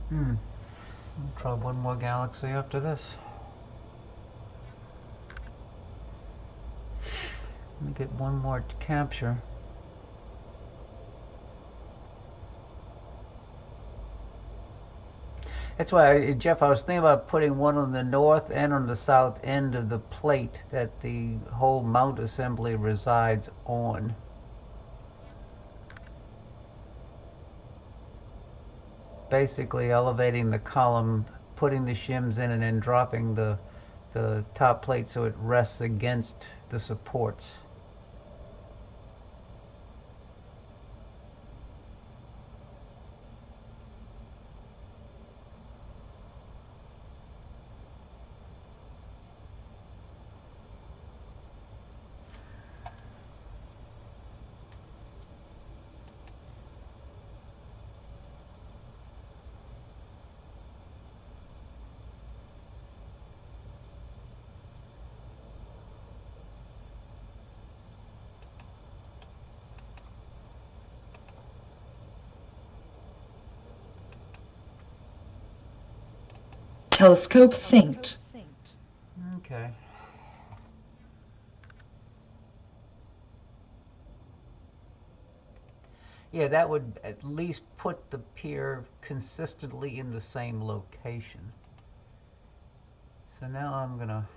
I'll try one more galaxy after this. Let me get one more to capture. That's why, Jeff, I was thinking about putting one on the north and on the south end of the plate that the whole mount assembly resides on. Basically elevating the column, putting the shims in, and then dropping the top plate so it rests against the supports. Telescope synced. Okay. Yeah, that would at least put the pier consistently in the same location. So now I'm gonna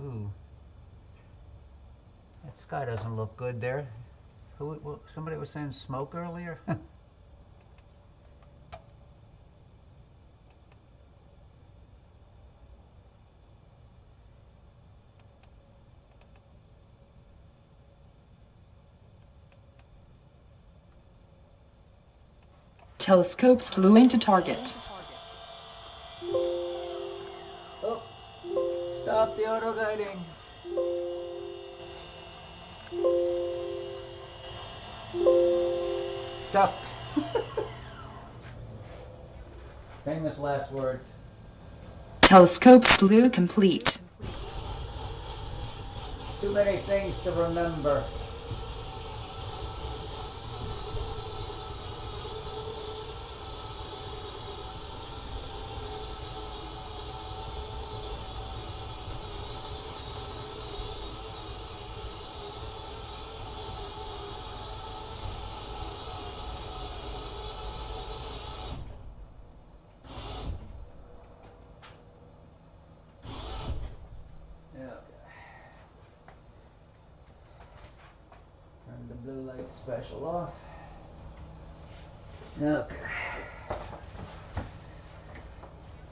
ooh, that sky doesn't look good there. Somebody was saying smoke earlier? Telescope slewing to target. Oh, stop. off the auto guiding. Stuck. Famous last words. Telescope slew complete. Too many things to remember. Turn the blue light special off. Okay.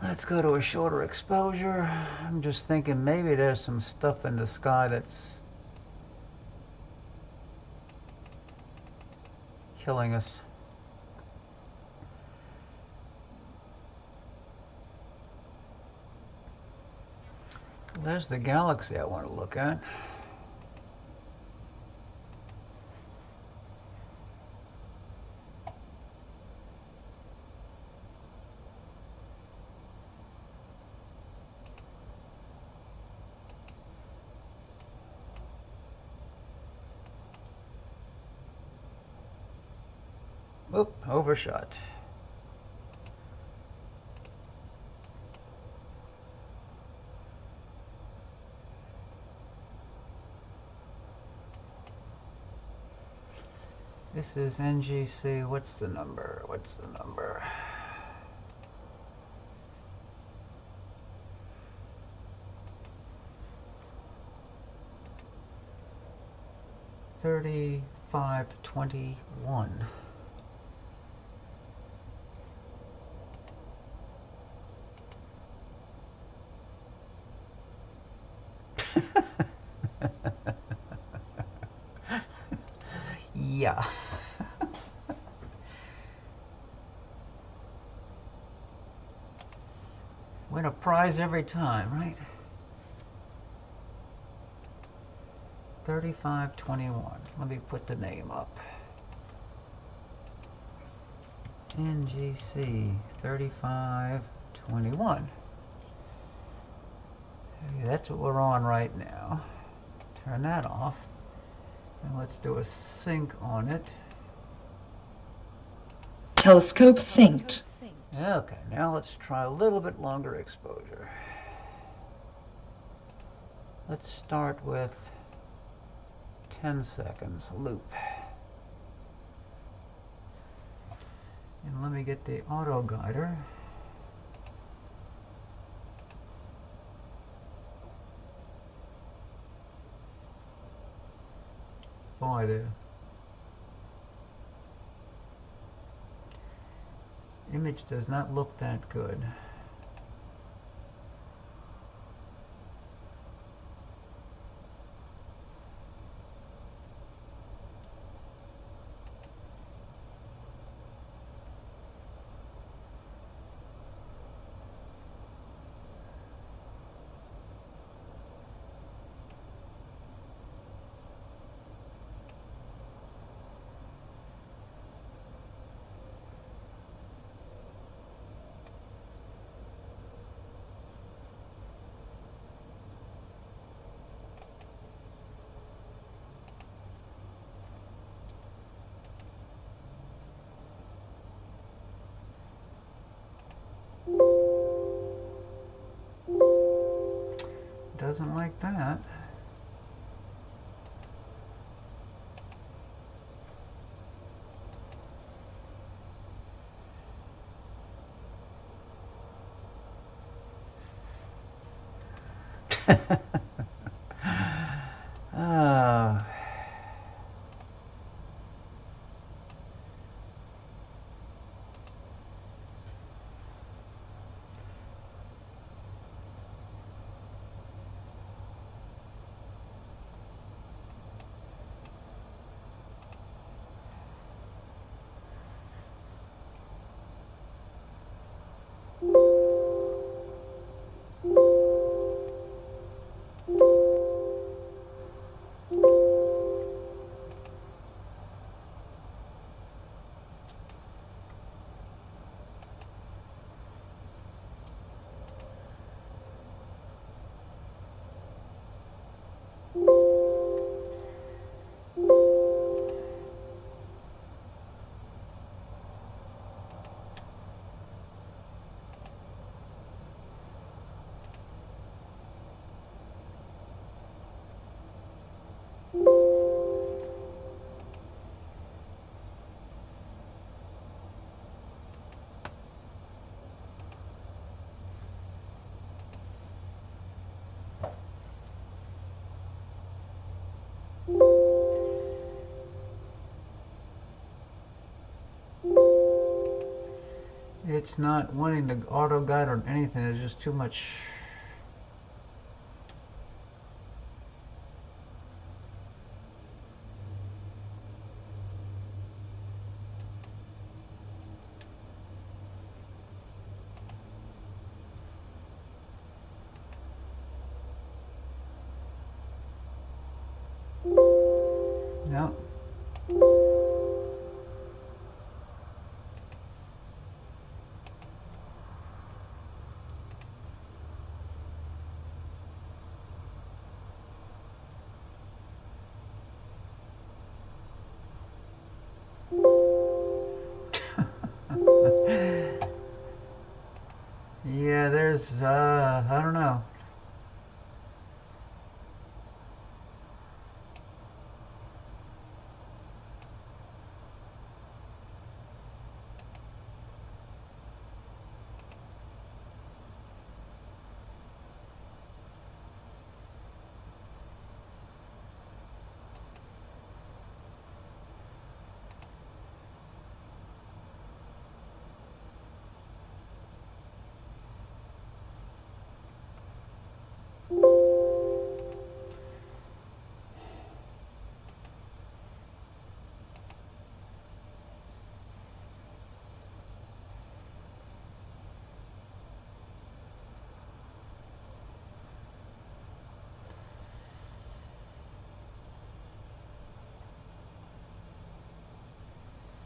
Let's go to a shorter exposure. I'm just thinking maybe there's some stuff in the sky that's killing us. There's the galaxy I want to look at. Oop, overshot. This is NGC. What's the number? What's the number? $35.21. Yeah. Win a prize every time, right? 35.21. Let me put the name up. NGC 35.21. That's what we're on right now. Turn that off. And let's do a sync on it. Telescope synced. Okay, now let's try a little bit longer exposure. Let's start with 10 seconds loop. And let me get the auto guider. Boy, the image does not look that good. Doesn't like that. Ah. It's not wanting to auto guide or anything, there's just too much. No. Yeah, there's, I don't know.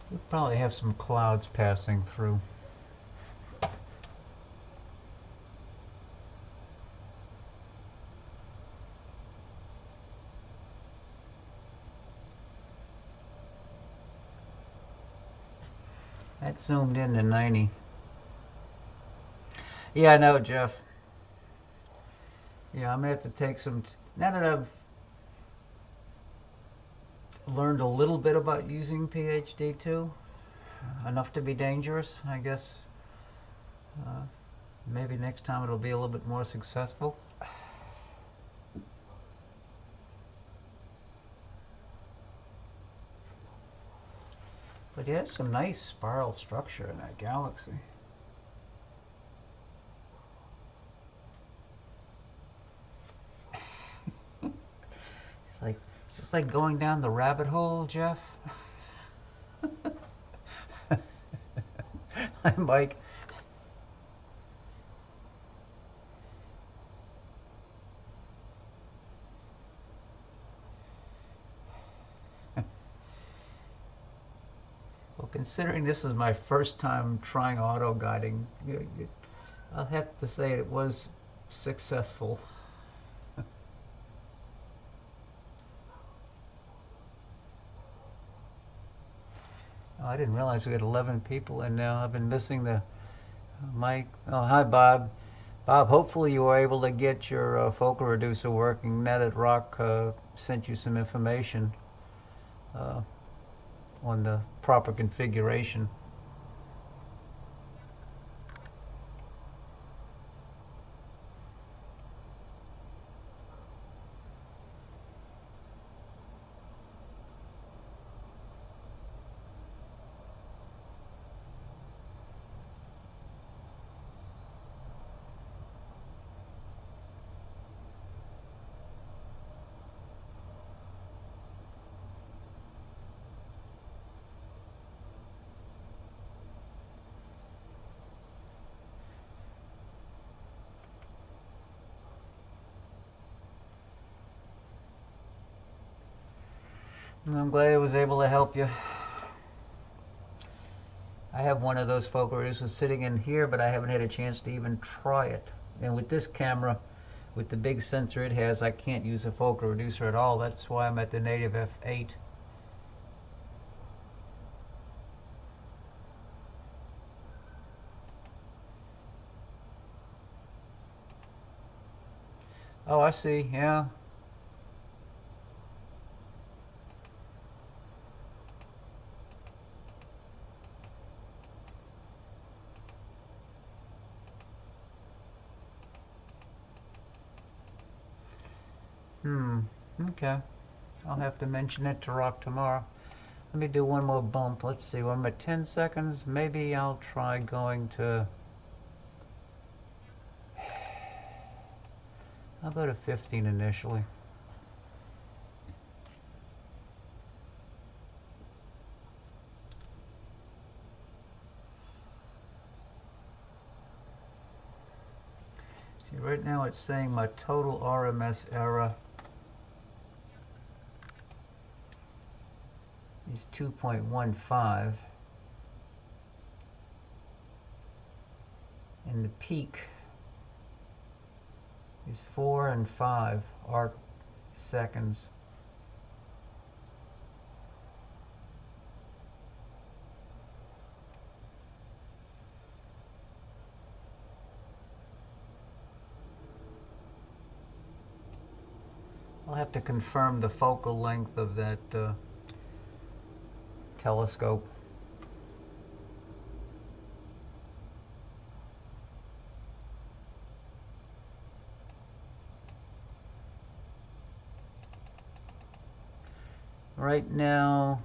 We probably have some clouds passing through. That zoomed in to 90. Yeah, I know, Jeff. Yeah, I'm gonna have to take some. Now that I've learned a little bit about using PhD2, enough to be dangerous, I guess. Maybe next time it'll be a little bit more successful. But yeah, some nice spiral structure in that galaxy. It's just like going down the rabbit hole, Jeff. Hi, Mike. Well, considering this is my first time trying auto guiding, I'll have to say it was successful. Oh, I didn't realize we had 11 people in now. I've been missing the Mike. Oh, hi, Bob. Bob, hopefully you were able to get your focal reducer working. Ned at Rock sent you some information on the proper configuration. I'm glad I was able to help you. I have one of those focal reducers sitting in here, but I haven't had a chance to even try it. And with this camera, with the big sensor it has, I can't use a focal reducer at all. That's why I'm at the native f8. Oh, I see, yeah. Okay. I'll have to mention it to Rock tomorrow. Let me do one more bump. Let's see, when I'm at 10 seconds, maybe I'll try going to... I'll go to 15 initially. See, right now it's saying my total RMS error is 2.15, and the peak is 4 and 5 arc seconds. I'll have to confirm the focal length of that telescope. Right now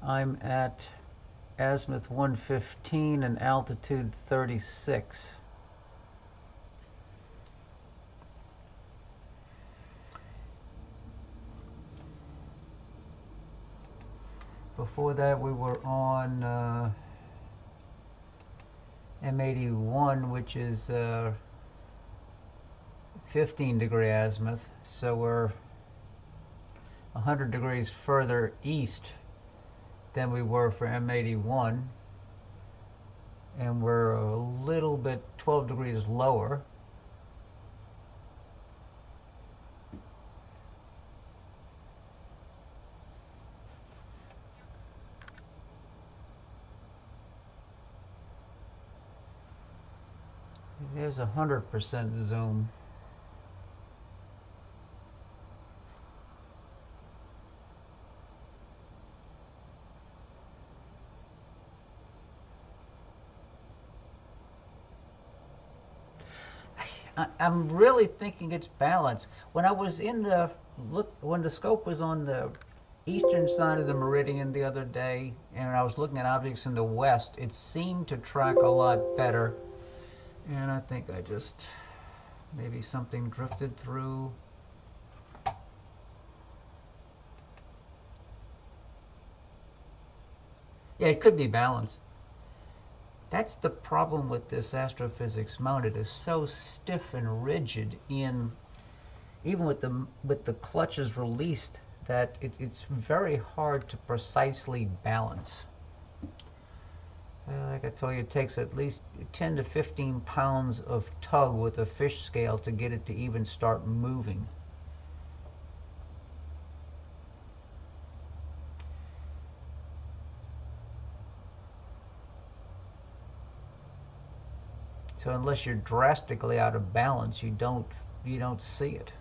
I'm at azimuth 115 and altitude 36. Before that we were on M81, which is 15 degree azimuth, so we're 100 degrees further east than we were for M81, and we're a little bit 12 degrees lower. There's 100% zoom. I'm really thinking it's balanced. When I was in the when the scope was on the eastern side of the meridian the other day, and I was looking at objects in the west, it seemed to track a lot better. And I think I just, maybe something drifted through. Yeah, it could be balanced. That's the problem with this astrophysics mount. It is so stiff and rigid in, even with the clutches released, that it's very hard to precisely balance. Like I told you, it takes at least 10 to 15 pounds of tug with a fish scale to get it to even start moving. So unless you're drastically out of balance, you don't see it.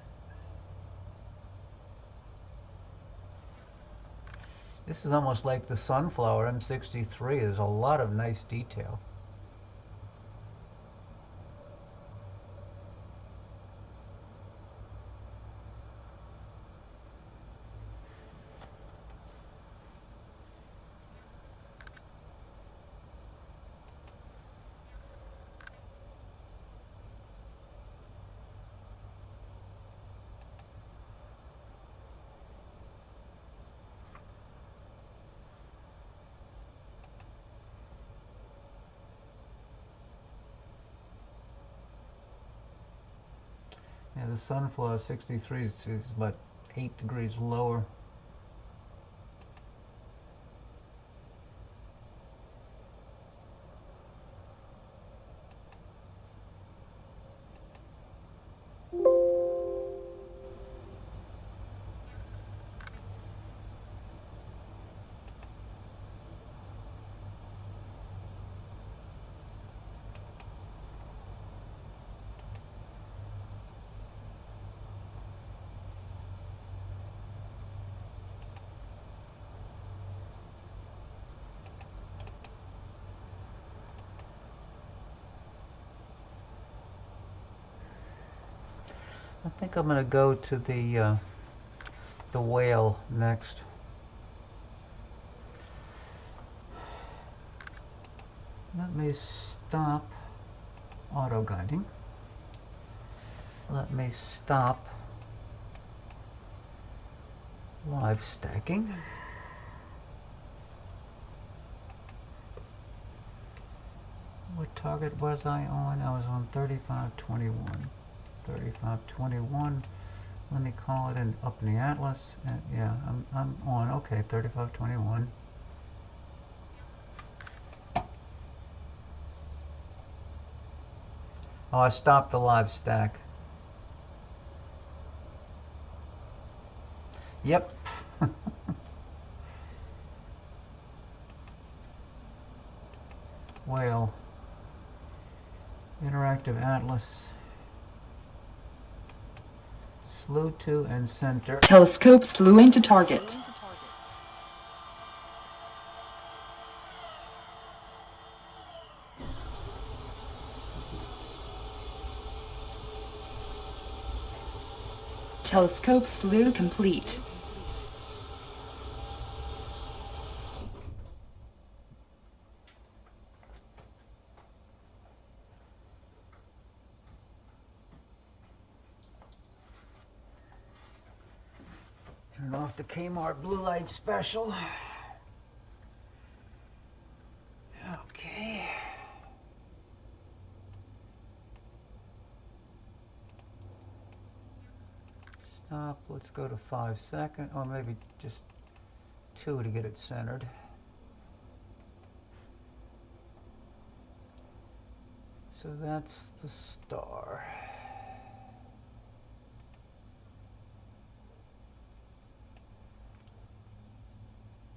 This is almost like the Sunflower M63. There's a lot of nice detail. Yeah, the Sunflower 63 is about 8 degrees lower. I think I'm gonna go to the whale next. Let me stop auto guiding. Let me stop live stacking. What target was I on? I was on 3521. 3521. Let me call it in up in the atlas. Yeah, I'm on. Okay, 3521. Oh, I stopped the live stack. Yep. Whale. Interactive atlas. Slew to and center. Telescope slew into target. Telescope slew complete. Turn off the Kmart blue light special. Okay. Stop. Let's go to 5 seconds, or maybe just 2 to get it centered. So that's the star.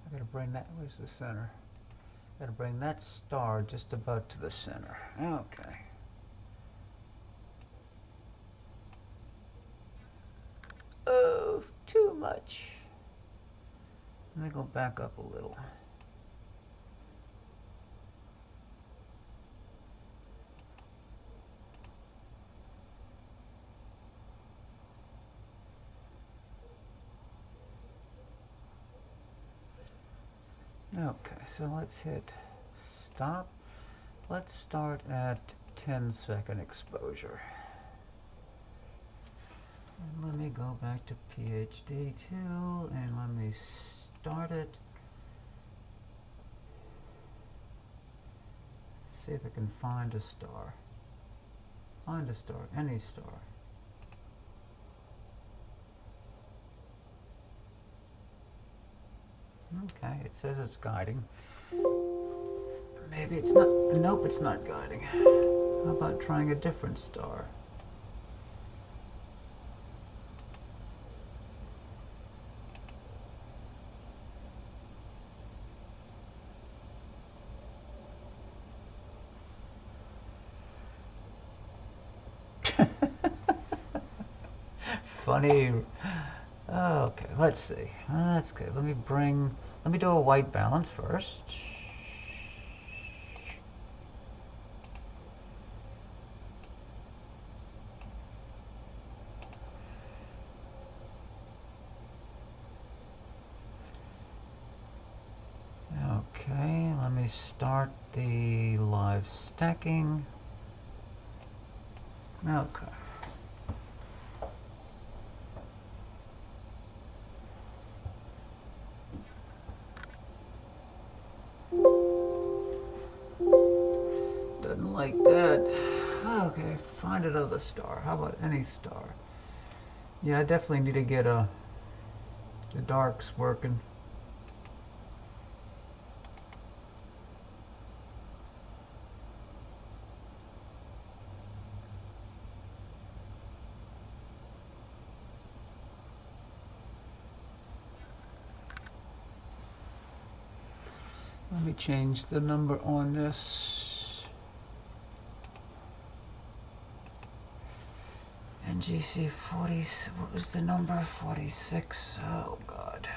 I gotta bring that, where's the center? Gotta bring that star just about to the center. Okay. Oh, too much. Let me go back up a little. Okay, so let's hit stop. Let's start at 10-second exposure. And let me go back to PhD 2 and let me start it. See if I can find a star. Find a star, any star. Okay, it says it's guiding. Maybe it's not. Nope, it's not guiding. How about trying a different star? Funny. Okay, let's see. That's good. Let me do a white balance first. Okay, let me start the live stacking. Okay. Doesn't like that. Okay, find another star. How about any star? Yeah, I definitely need to get the darks working. Let me change the number on this. NGC 40, what was the number? 46, oh God.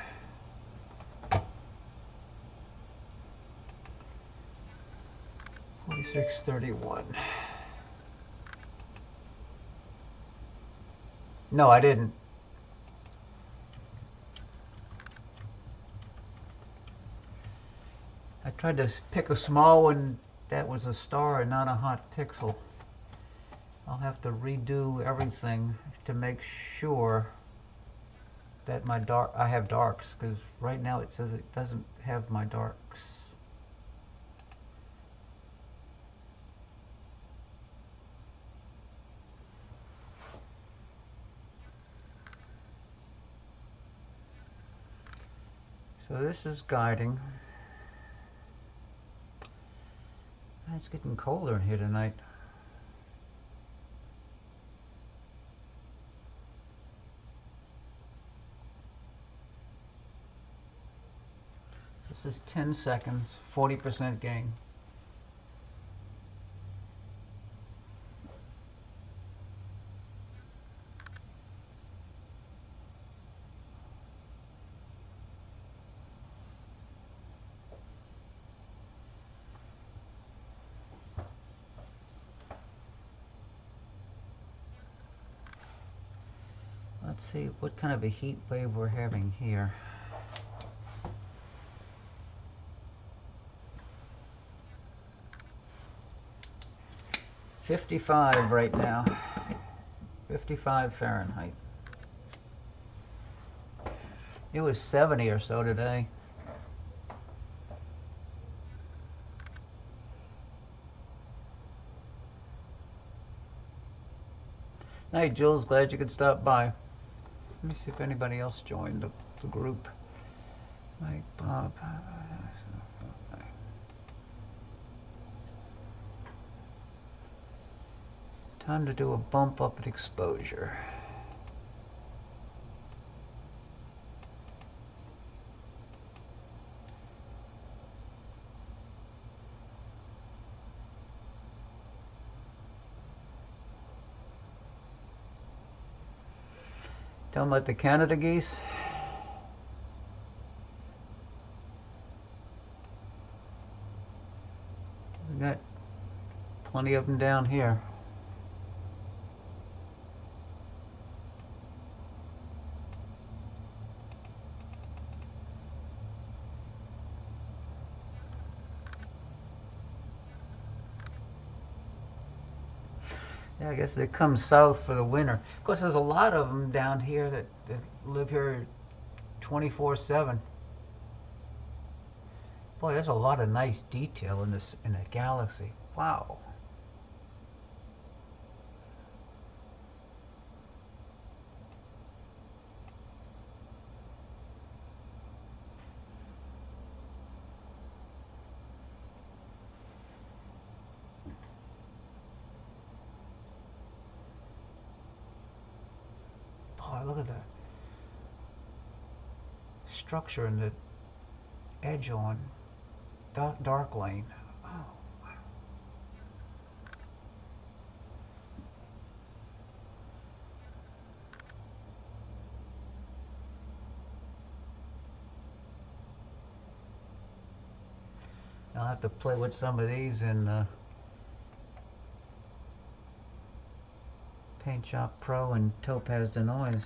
4631. No, I didn't. I tried to pick a small one that was a star and not a hot pixel. I'll have to redo everything to make sure that I have darks, because right now it says it doesn't have my darks. So this is guiding. It's getting colder in here tonight. So this is 10 seconds, 40% gain. Let's see what kind of a heat wave we're having here. "55 right now, 55 Fahrenheit. It was 70 or so today. Hey Jules, glad you could stop by. Let me see if anybody else joined the group. Mike, Bob. Time to do a bump up at exposure. Tell them about the Canada geese. We got plenty of them down here. Yeah, I guess they come south for the winter. Of course, there's a lot of them down here that live here 24/7. Boy, there's a lot of nice detail in the galaxy. Wow. Boy, look at that structure and the edge on dark lane. Oh, wow. I'll have to play with some of these in Paint Shop Pro and Topaz Denoise.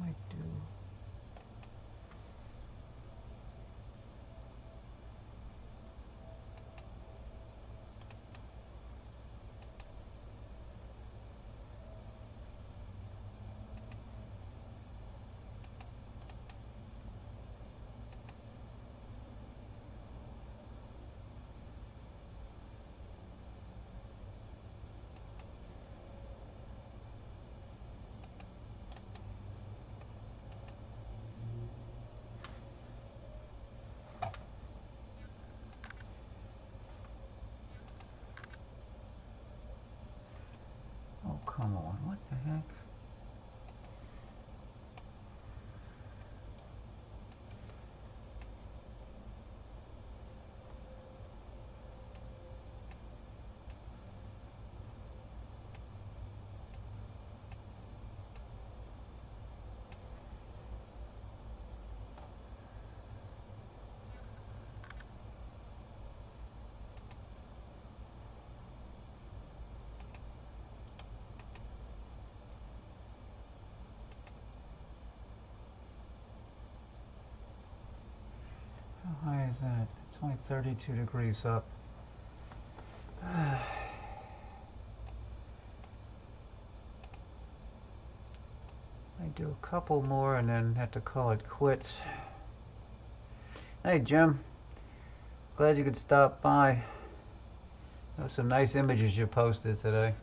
Might do. Oh, come on. What the heck? high is that? It's only 32 degrees up. I do a couple more and then have to call it quits. Hey Jim, glad you could stop by. Those some nice images you posted today.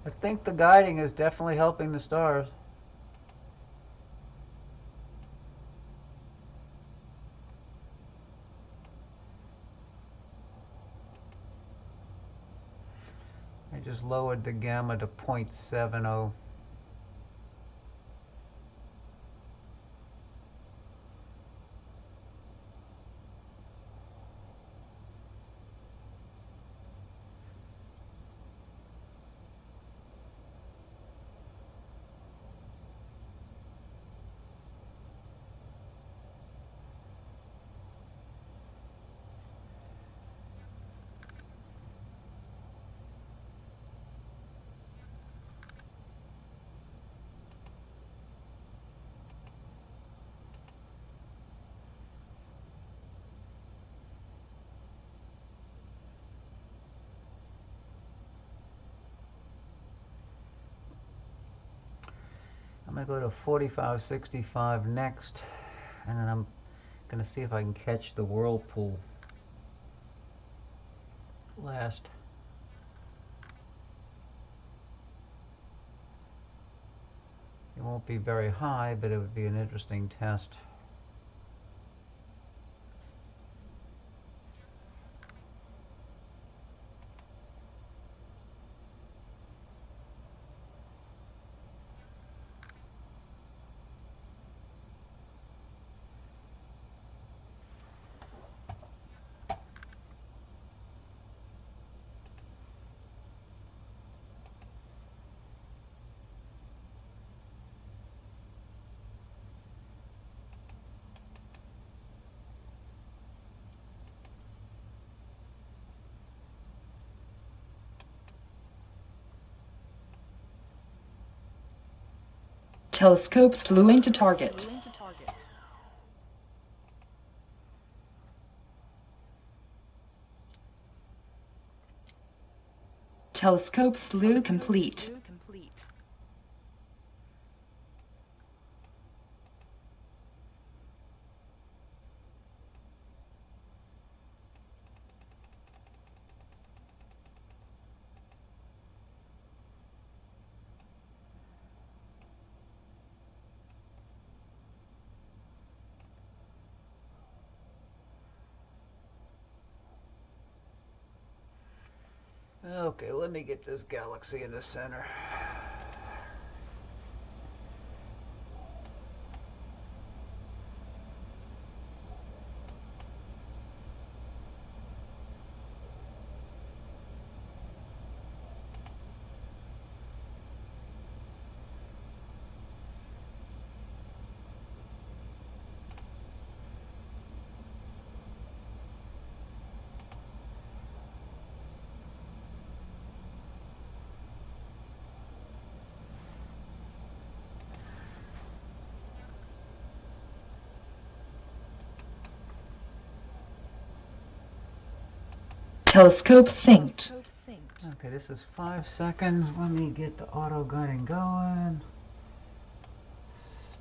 I think the guiding is definitely helping the stars. I just lowered the gamma to 0.70. I'm going to go to 4565 next, and then I'm going to see if I can catch the whirlpool last. It won't be very high, but it would be an interesting test. Telescope slewing to target. Telescope slew complete. Okay, let me get this galaxy in the center. Telescope synced. Okay, this is 5 seconds. Let me get the auto guiding going.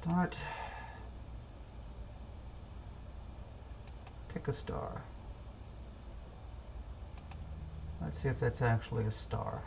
Start. Pick a star. Let's see if that's actually a star.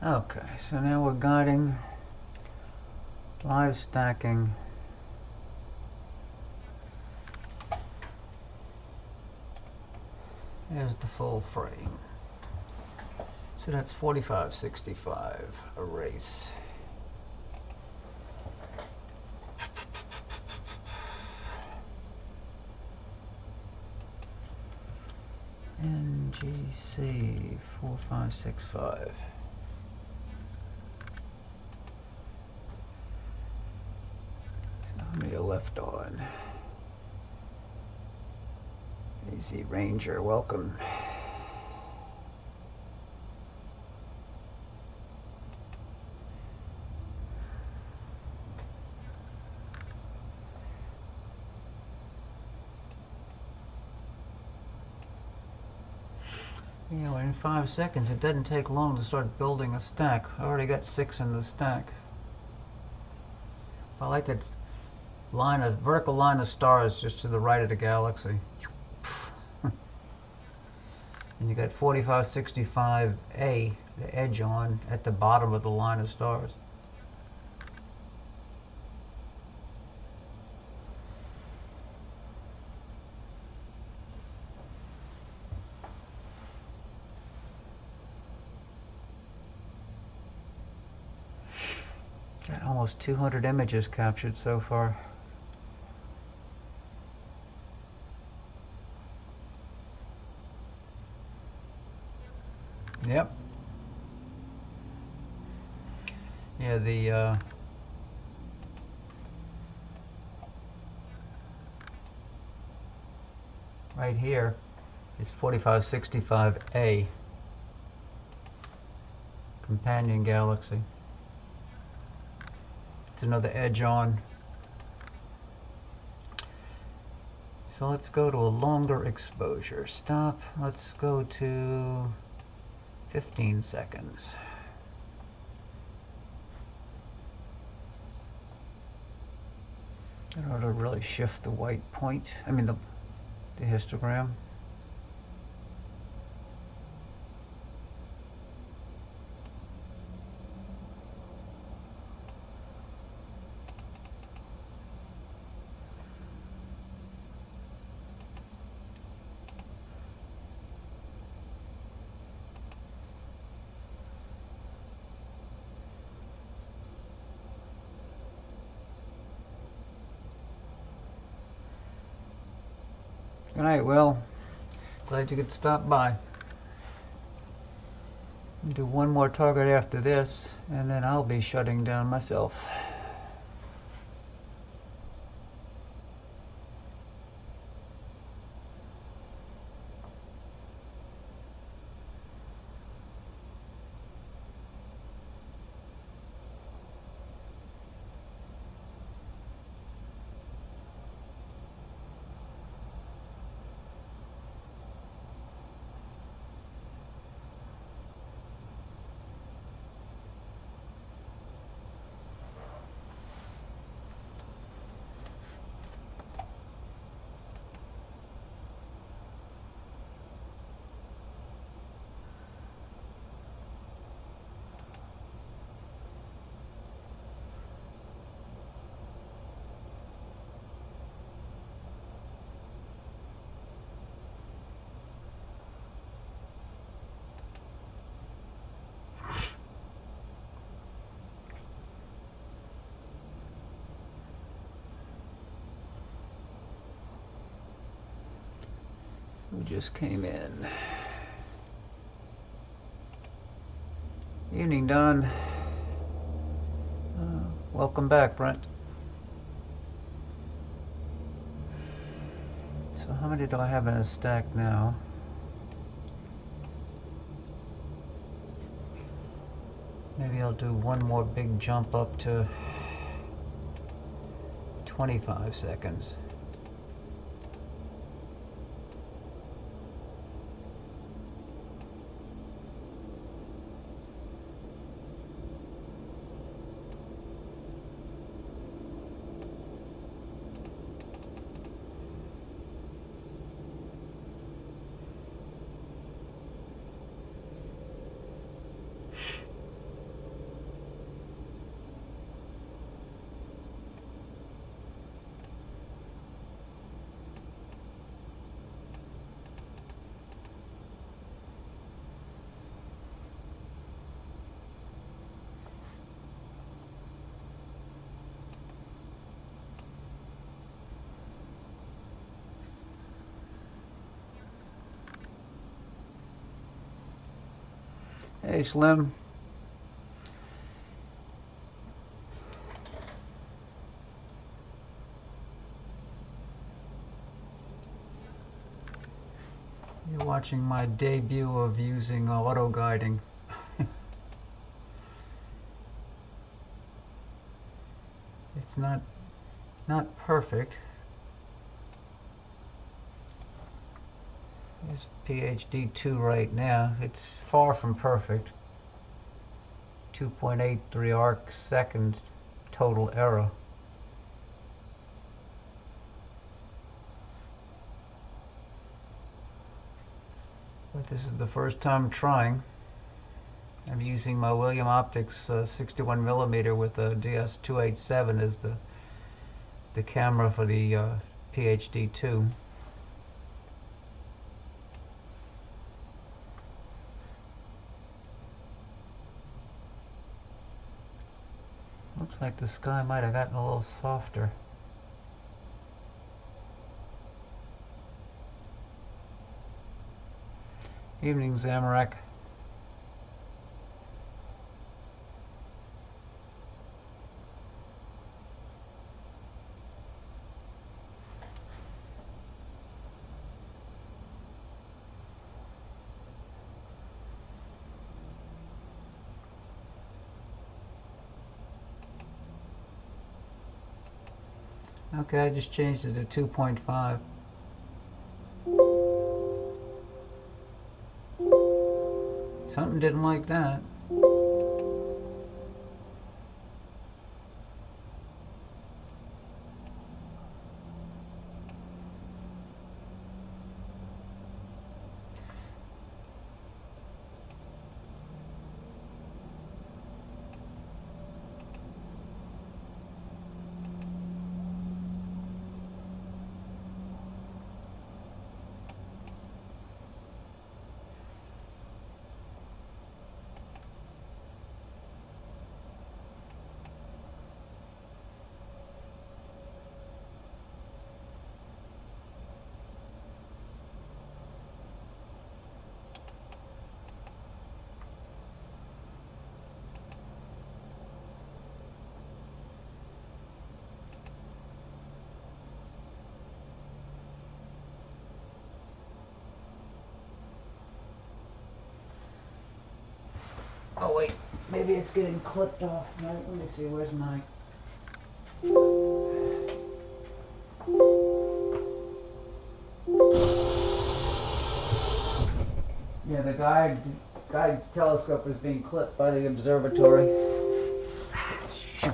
Okay, so now we're guiding, live stacking. There's the full frame. So that's 4565, erase. NGC 4565. So how many are left on? AZ Ranger, welcome. You know, in 5 seconds, it doesn't take long to start building a stack. I already got 6 in the stack. I like that line of vertical line of stars just to the right of the galaxy. And you got 4565A, the edge on, at the bottom of the line of stars. Got almost 200 images captured so far. Yep. Yeah, the right here is 4565A, companion galaxy. It's another edge on. So let's go to a longer exposure. Stop. Let's go to 15 seconds. In order to really shift the white point, I mean the histogram. Good night, Will. Glad you could stop by. I'll do one more target after this, and then I'll be shutting down myself. Who just came in? Evening, Don. Welcome back, Brent. So how many do I have in a stack now? Maybe I'll do one more big jump up to 25 seconds. Hey, Slim. You're watching my debut of using auto guiding. It's not perfect. It's PhD 2 right now. It's far from perfect. 2.83 arc second total error. But this is the first time trying. I'm using my William Optics 61mm with a DS24cTEC as the camera for the PhD 2. Looks like the sky might have gotten a little softer. Evening, Zamorak. Okay, I just changed it to 2.5. Something didn't like that. Oh wait, maybe it's getting clipped off. Right, let me see, where's my... Yeah, the guide telescope is being clipped by the observatory. Shoot.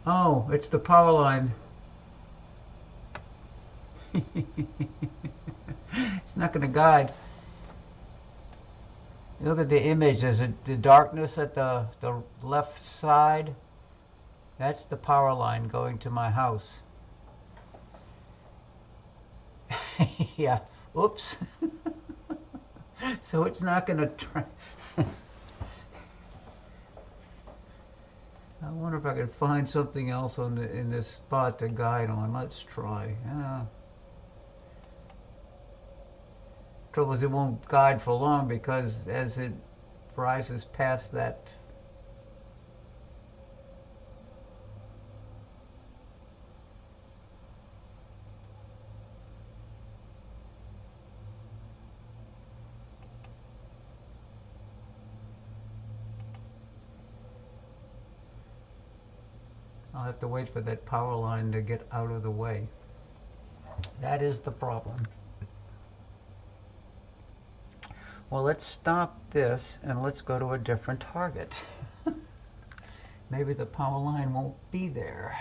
Oh, it's the power line. It's not going to guide. Look at the image. There's the darkness at the left side. That's the power line going to my house. Yeah. Oops. So it's not going to try. I wonder if I could find something else in this spot to guide on. Let's try. Trouble is, it won't guide for long because as it rises past that I'll have to wait for that power line to get out of the way. That is the problem. Well, let's stop this and let's go to a different target. Maybe the power line won't be there.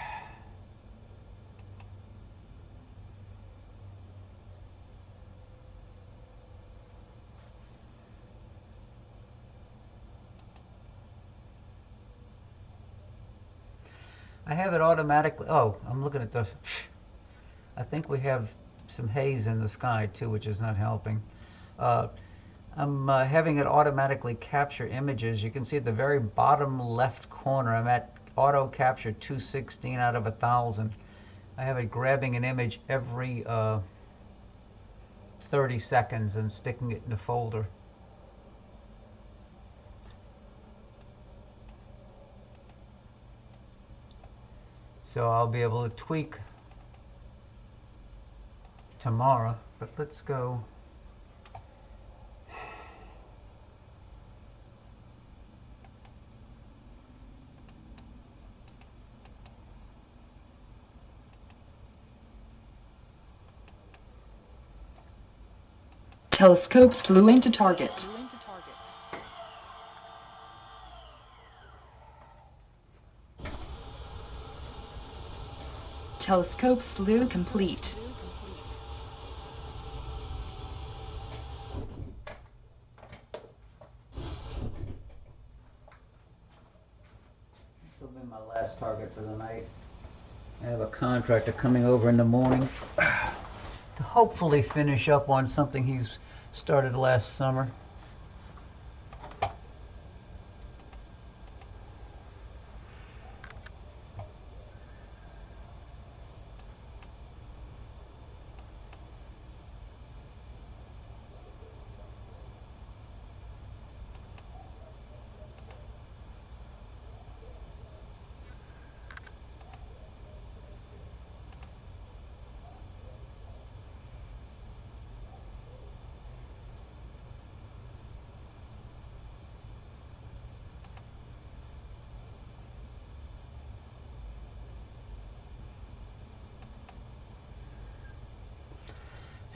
I have it automatically. Oh, I'm looking at the... I think we have some haze in the sky too, which is not helping. I'm having it automatically capture images. You can see at the very bottom left corner, I'm at auto capture 216 out of 1,000. I have it grabbing an image every 30 seconds and sticking it in a folder. So I'll be able to tweak tomorrow, but let's go. Telescope slew into target. Telescope slew complete. This will be my last target for the night. I have a contractor coming over in the morning to hopefully finish up on something he's started last summer.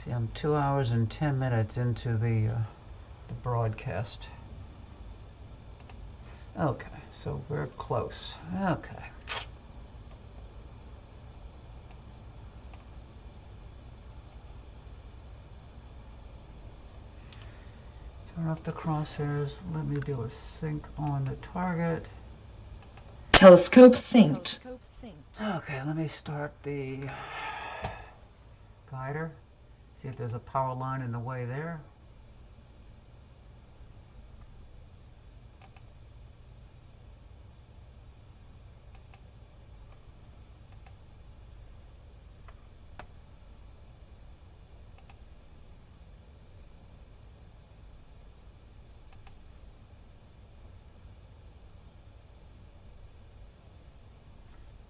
See, I'm 2 hours and 10 minutes into the broadcast. Okay, so we're close. Okay. Turn up the crosshairs. Let me do a sync on the target. Telescope synced. Okay, let me start the guider. See if there's a power line in the way there.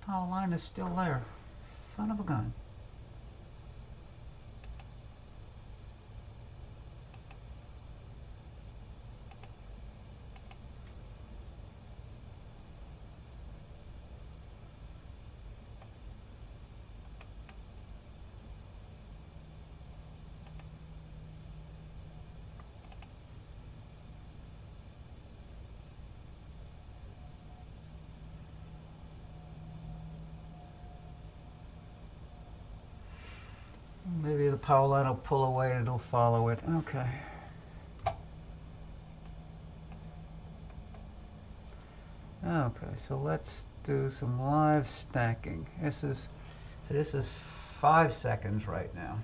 Power line is still there. Son of a gun. Maybe the power line will pull away and it'll follow it. Okay. Okay, so let's do some live stacking. This is 5 seconds right now.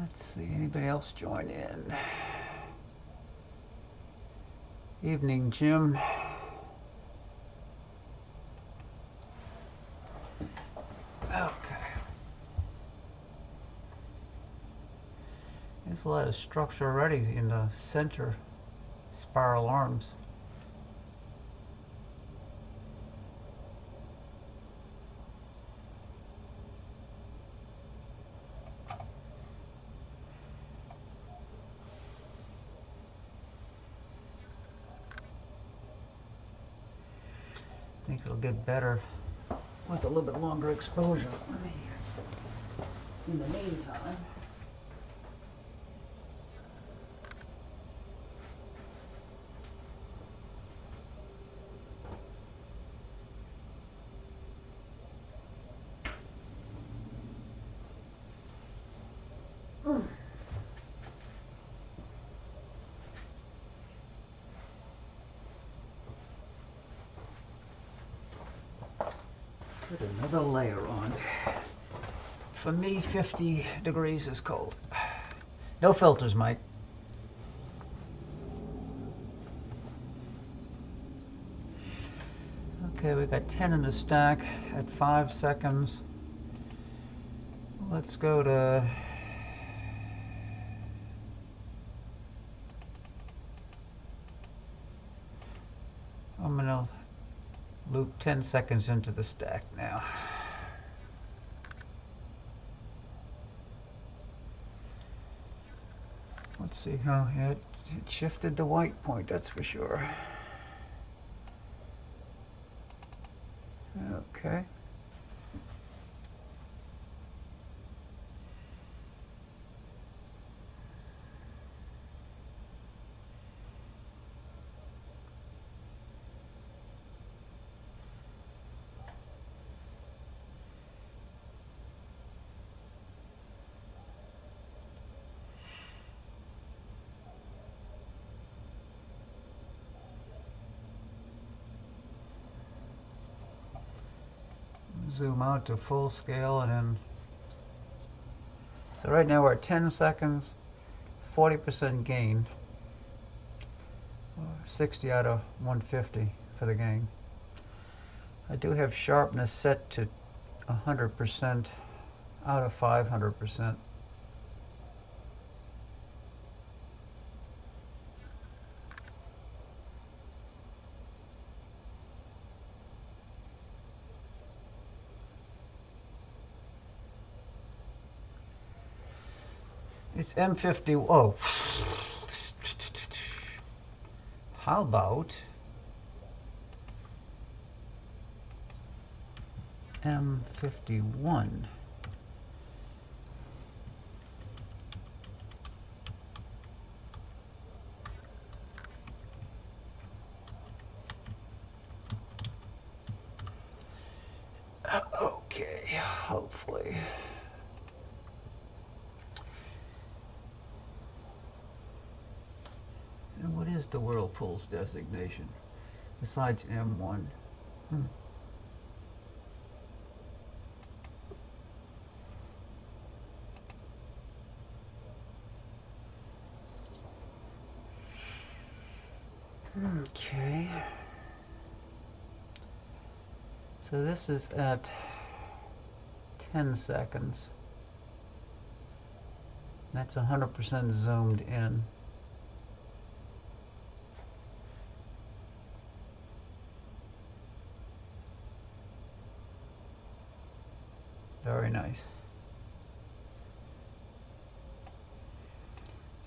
Let's see, anybody else join in? Evening, Jim. Okay. There's a lot of structure already in the center spiral arms. I think it'll get better with a little bit longer exposure. In the meantime, put another layer on. For me, 50 degrees is cold. No filters, Mike. Okay, we got 10 in the stack at 5 seconds. Let's go to I'm gonna loop 10 seconds into the stack now. Let's see how it shifted the white point, that's for sure. Okay. Zoom out to full scale and then. So right now we're at 10 seconds, 40% gain, 60 out of 150 for the gain. I do have sharpness set to 100% out of 500%. It's M50. Oh, how about M51? Okay, hopefully. And what is the Whirlpool's designation besides M1? Okay. So this is at 10 seconds. That's 100% zoomed in. Very nice.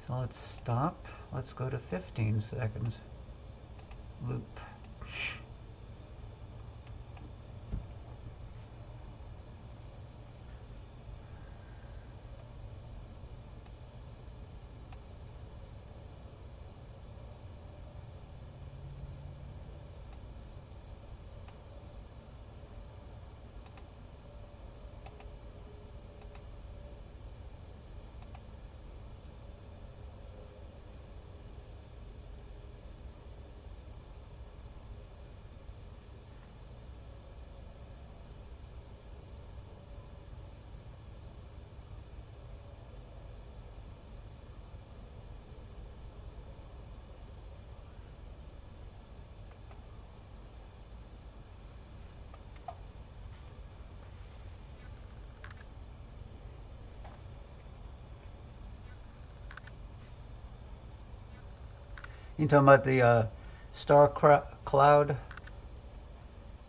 So let's stop. Let's go to 15 seconds. Loop. You talking about the star cloud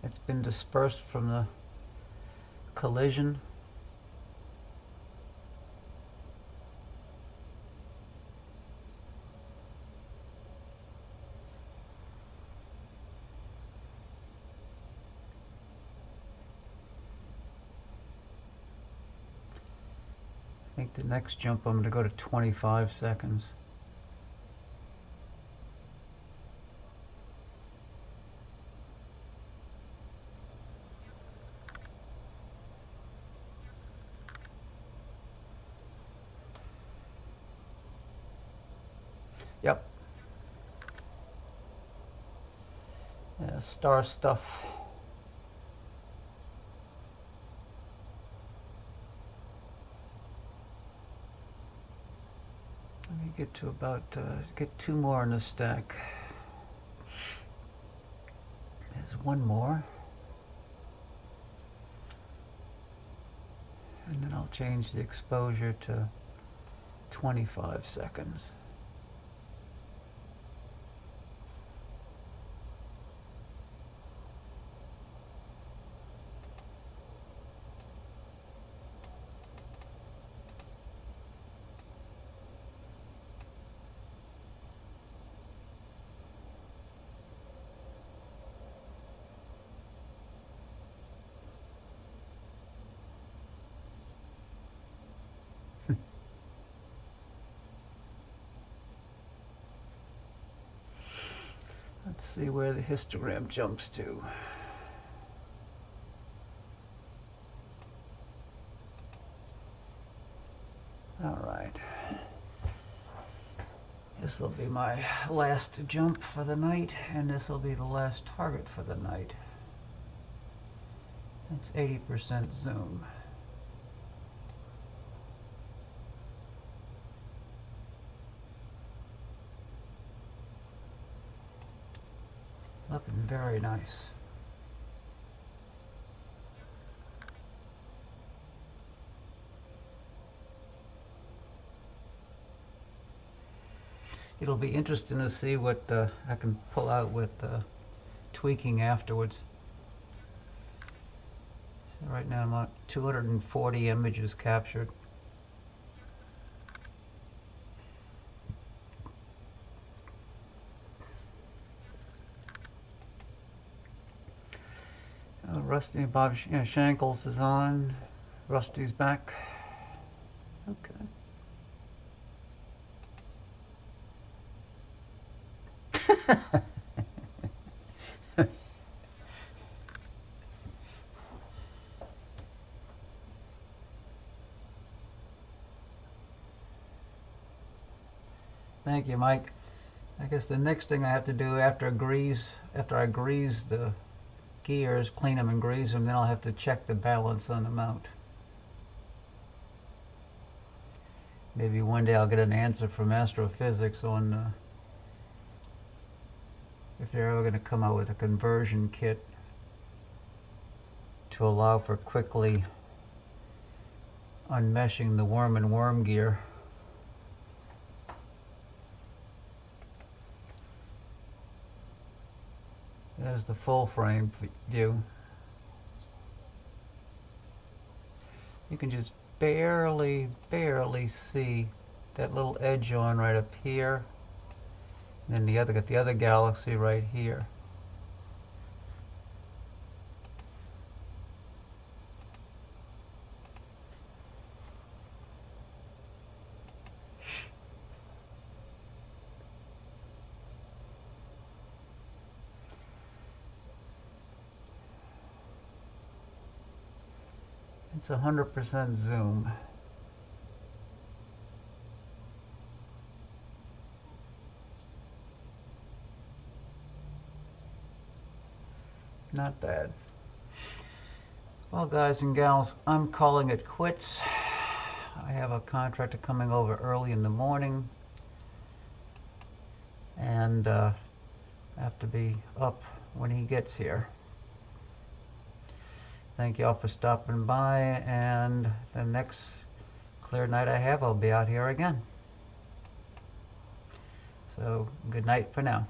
that's been dispersed from the collision? I think the next jump I'm going to go to 25 seconds. Yep. Yeah, star stuff. Let me get to about, get 2 more in the stack. There's 1 more. And then I'll change the exposure to 25 seconds. Let's see where the histogram jumps to. All right. This will be my last jump for the night, and this will be the last target for the night. That's 80% zoom. Looking very nice. It'll be interesting to see what I can pull out with tweaking afterwards. So right now I'm at 240 images captured. Rusty Bob Shankles is on. Rusty's back. Okay. Thank you, Mike. I guess the next thing I have to do after I grease the gears, clean them and grease them, then I'll have to check the balance on the mount. Maybe one day I'll get an answer from astrophysics on if they're ever going to come out with a conversion kit to allow for quickly unmeshing the worm and worm gear. There's the full frame view. You can just barely see that little edge on right up here. And then got the other galaxy right here. It's 100% zoom. Not bad. Well, guys and gals, I'm calling it quits. I have a contractor coming over early in the morning, and I have to be up when he gets here. Thank you all for stopping by, and the next clear night I have, I'll be out here again. So, good night for now.